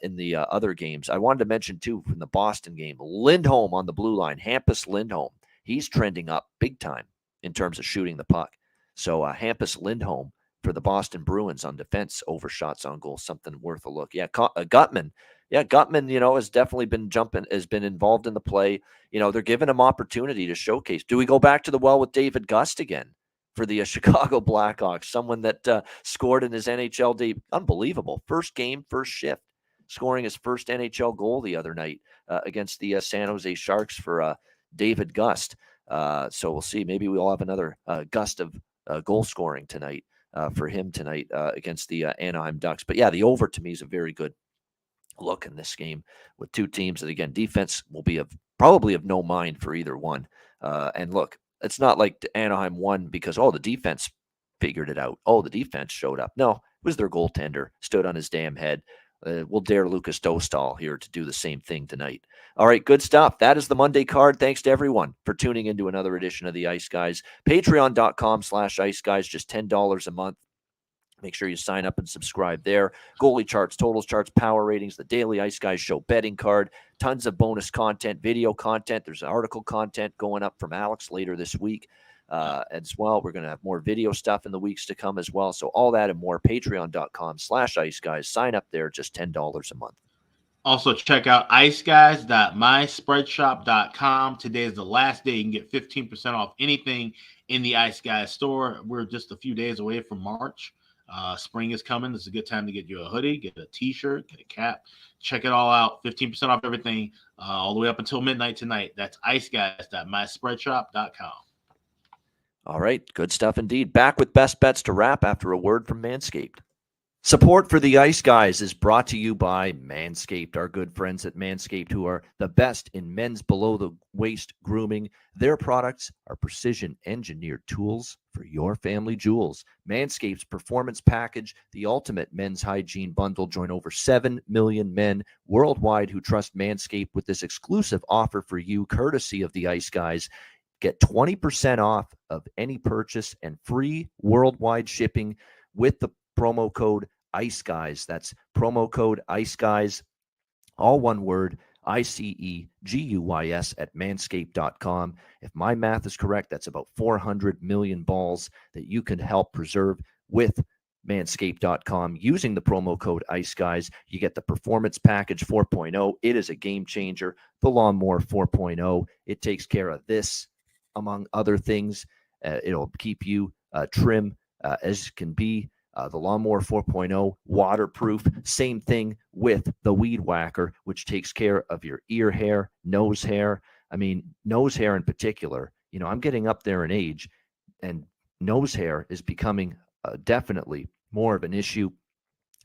[SPEAKER 2] in the other games. I wanted to mention, too, from the Boston game, Lindholm on the blue line, Hampus Lindholm. He's trending up big time in terms of shooting the puck. So Hampus Lindholm for the Boston Bruins on defense over shots on goal, something worth a look. Yeah, Gutman. Yeah, Gutman, has definitely been has been involved in the play. They're giving him opportunity to showcase. Do we go back to the well with David Gust again for the Chicago Blackhawks? Someone that scored in his NHL debut. Unbelievable. First game, first shift, scoring his first NHL goal the other night against the San Jose Sharks for David Gust. So we'll see. Maybe we'll have another gust of goal scoring tonight for him tonight against the Anaheim Ducks. But yeah, the over to me is a very good look in this game with two teams that, again, defense will be probably of no mind for either one. And look, it's not like Anaheim won because, the defense figured it out. The defense showed up. No, it was their goaltender, stood on his damn head. We'll dare Lucas Dostal here to do the same thing tonight. All right, good stuff. That is the Monday card. Thanks to everyone for tuning into another edition of the Ice Guys. Patreon.com/Ice Guys, just $10 a month. Make sure you sign up and subscribe there. Goalie charts, totals charts, power ratings, the daily Ice Guys show betting card, tons of bonus content, video content. There's article content going up from Alex later this week as well. We're going to have more video stuff in the weeks to come as well. So all that and more, patreon.com/Ice Guys. Sign up there, just $10 a month.
[SPEAKER 3] Also, check out iceguys.myspreadshop.com. Today is the last day. You can get 15% off anything in the Ice Guys store. We're just a few days away from March. Spring is coming. This is a good time to get you a hoodie, get a t-shirt, get a cap. Check it all out. 15% off everything all the way up until midnight tonight. That's iceguys.myspreadshop.com.
[SPEAKER 2] All right. Good stuff indeed. Back with best bets to wrap after a word from Manscaped. Support for the Ice Guys is brought to you by Manscaped, our good friends at Manscaped, who are the best in men's below-the-waist grooming. Their products are precision-engineered tools for your family jewels. Manscaped's Performance Package, the ultimate men's hygiene bundle. Join over 7 million men worldwide who trust Manscaped with this exclusive offer for you, courtesy of the Ice Guys. Get 20% off of any purchase and free worldwide shipping with the promo code Ice Guys. That's promo code Ice Guys, all one word, ICEGUYS at manscaped.com. If my math is correct, that's about 400 million balls that you can help preserve with manscaped.com using the promo code Ice Guys. You get the Performance Package 4.0. It is a game changer. The Lawnmower 4.0. It takes care of this, among other things. It'll keep you trim as can be. The Lawnmower 4.0, waterproof. Same thing with the Weed Whacker, which takes care of your ear hair, nose hair. I mean, nose hair in particular. I'm getting up there in age, and nose hair is becoming definitely more of an issue.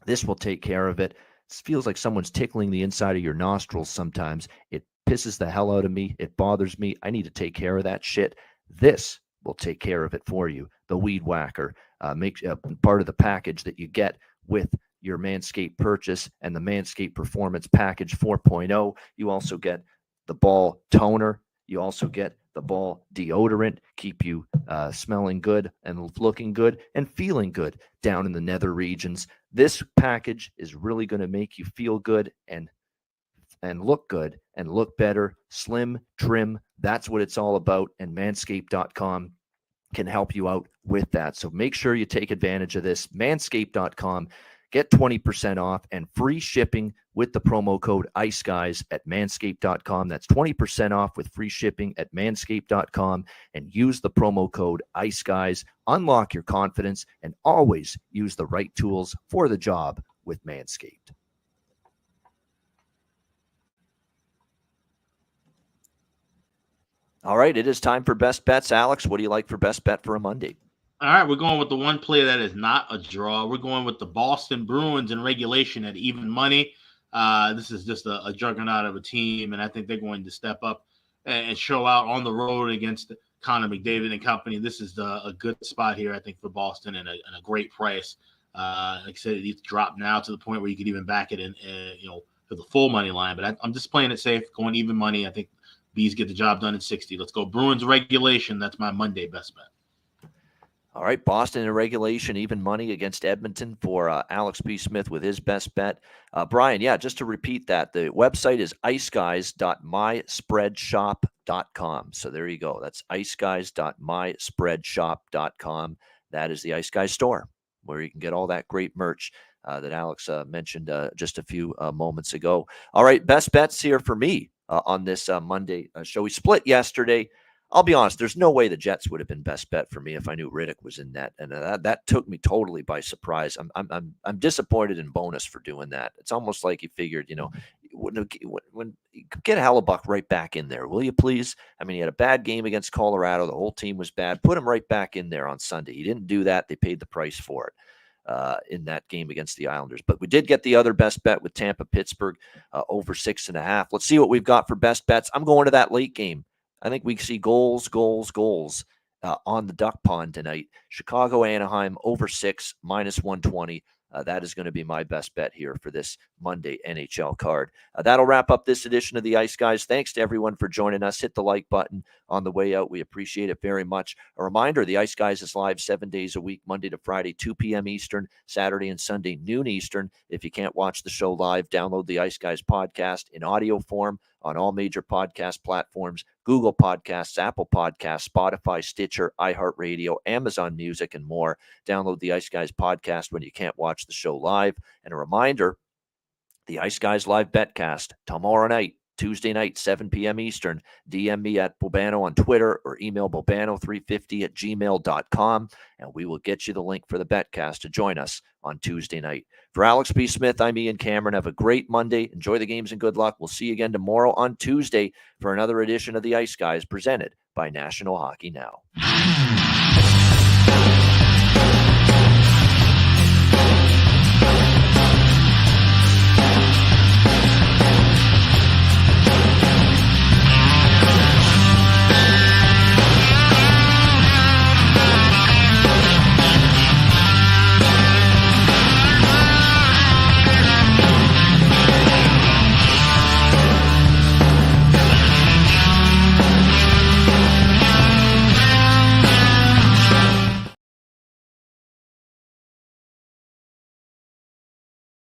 [SPEAKER 2] This will take care of it. It feels like someone's tickling the inside of your nostrils sometimes. It pisses the hell out of me. It bothers me. I need to take care of that shit. This will take care of it for you. The Weed Whacker. Make part of the package that you get with your Manscaped purchase and the Manscaped Performance Package 4.0. You also get the ball toner. You also get the ball deodorant. Keep you smelling good and looking good and feeling good down in the nether regions. This package is really going to make you feel good and look good and look better. Slim, trim. That's what it's all about. And manscaped.com can help you out with that. So make sure you take advantage of this. Manscaped.com. Get 20% off and free shipping with the promo code Ice Guys at manscaped.com. That's 20% off with free shipping at manscaped.com, and use the promo code Ice Guys. Unlock your confidence and always use the right tools for the job with Manscaped. All right, it is time for best bets. Alex, what do you like for best bet for a Monday?
[SPEAKER 3] All right, we're going with the one play that is not a draw. We're going with the Boston Bruins in regulation at even money. This is just a juggernaut of a team, and I think they're going to step up and show out on the road against Connor McDavid and company. This is a good spot here, I think, for Boston and a great price. Like I said, it's dropped now to the point where you could even back it in, for the full money line. But I'm just playing it safe, going even money. I think Bees get the job done in 60. Let's go Bruins regulation. That's my Monday best bet.
[SPEAKER 2] All right, Boston in regulation, even money against Edmonton for Alex B. Smith with his best bet. Brian, just to repeat that, the website is iceguys.myspreadshop.com. So there you go. That's iceguys.myspreadshop.com. That is the Ice Guys store where you can get all that great merch that Alex mentioned just a few moments ago. All right, best bets here for me on this Monday show. We split yesterday. I'll be honest, there's no way the Jets would have been best bet for me if I knew Riddick was in net, and that took me totally by surprise. I'm disappointed in Bonus for doing that. It's almost like he figured, when get Hellebuck right back in there, will you please? I mean, he had a bad game against Colorado. The whole team was bad. Put him right back in there on Sunday. He didn't do that. They paid the price for it in that game against the Islanders. But we did get the other best bet with Tampa-Pittsburgh over 6.5. Let's see what we've got for best bets. I'm going to that late game. I think we see goals on the duck pond tonight. Chicago-Anaheim over 6, -120. That is going to be my best bet here for this Monday NHL card. That'll wrap up this edition of the Ice Guys. Thanks to everyone for joining us. Hit the like button on the way out. We appreciate it very much. A reminder, the Ice Guys is live 7 days a week, Monday to Friday, 2 p.m. Eastern, Saturday and Sunday, noon Eastern. If you can't watch the show live, download the Ice Guys podcast in audio form on all major podcast platforms, Google Podcasts, Apple Podcasts, Spotify, Stitcher, iHeartRadio, Amazon Music, and more. Download the Ice Guys podcast when you can't watch the show live. And a reminder, the Ice Guys live betcast tomorrow night, Tuesday night, 7 p.m. Eastern. DM me at Bobano on Twitter or email bobano350@gmail.com, and we will get you the link for the betcast to join us on Tuesday night. For Alex B. Smith, I'm Ian Cameron. Have a great Monday. Enjoy the games and good luck. We'll see you again tomorrow on Tuesday for another edition of the Ice Guys presented by National Hockey Now.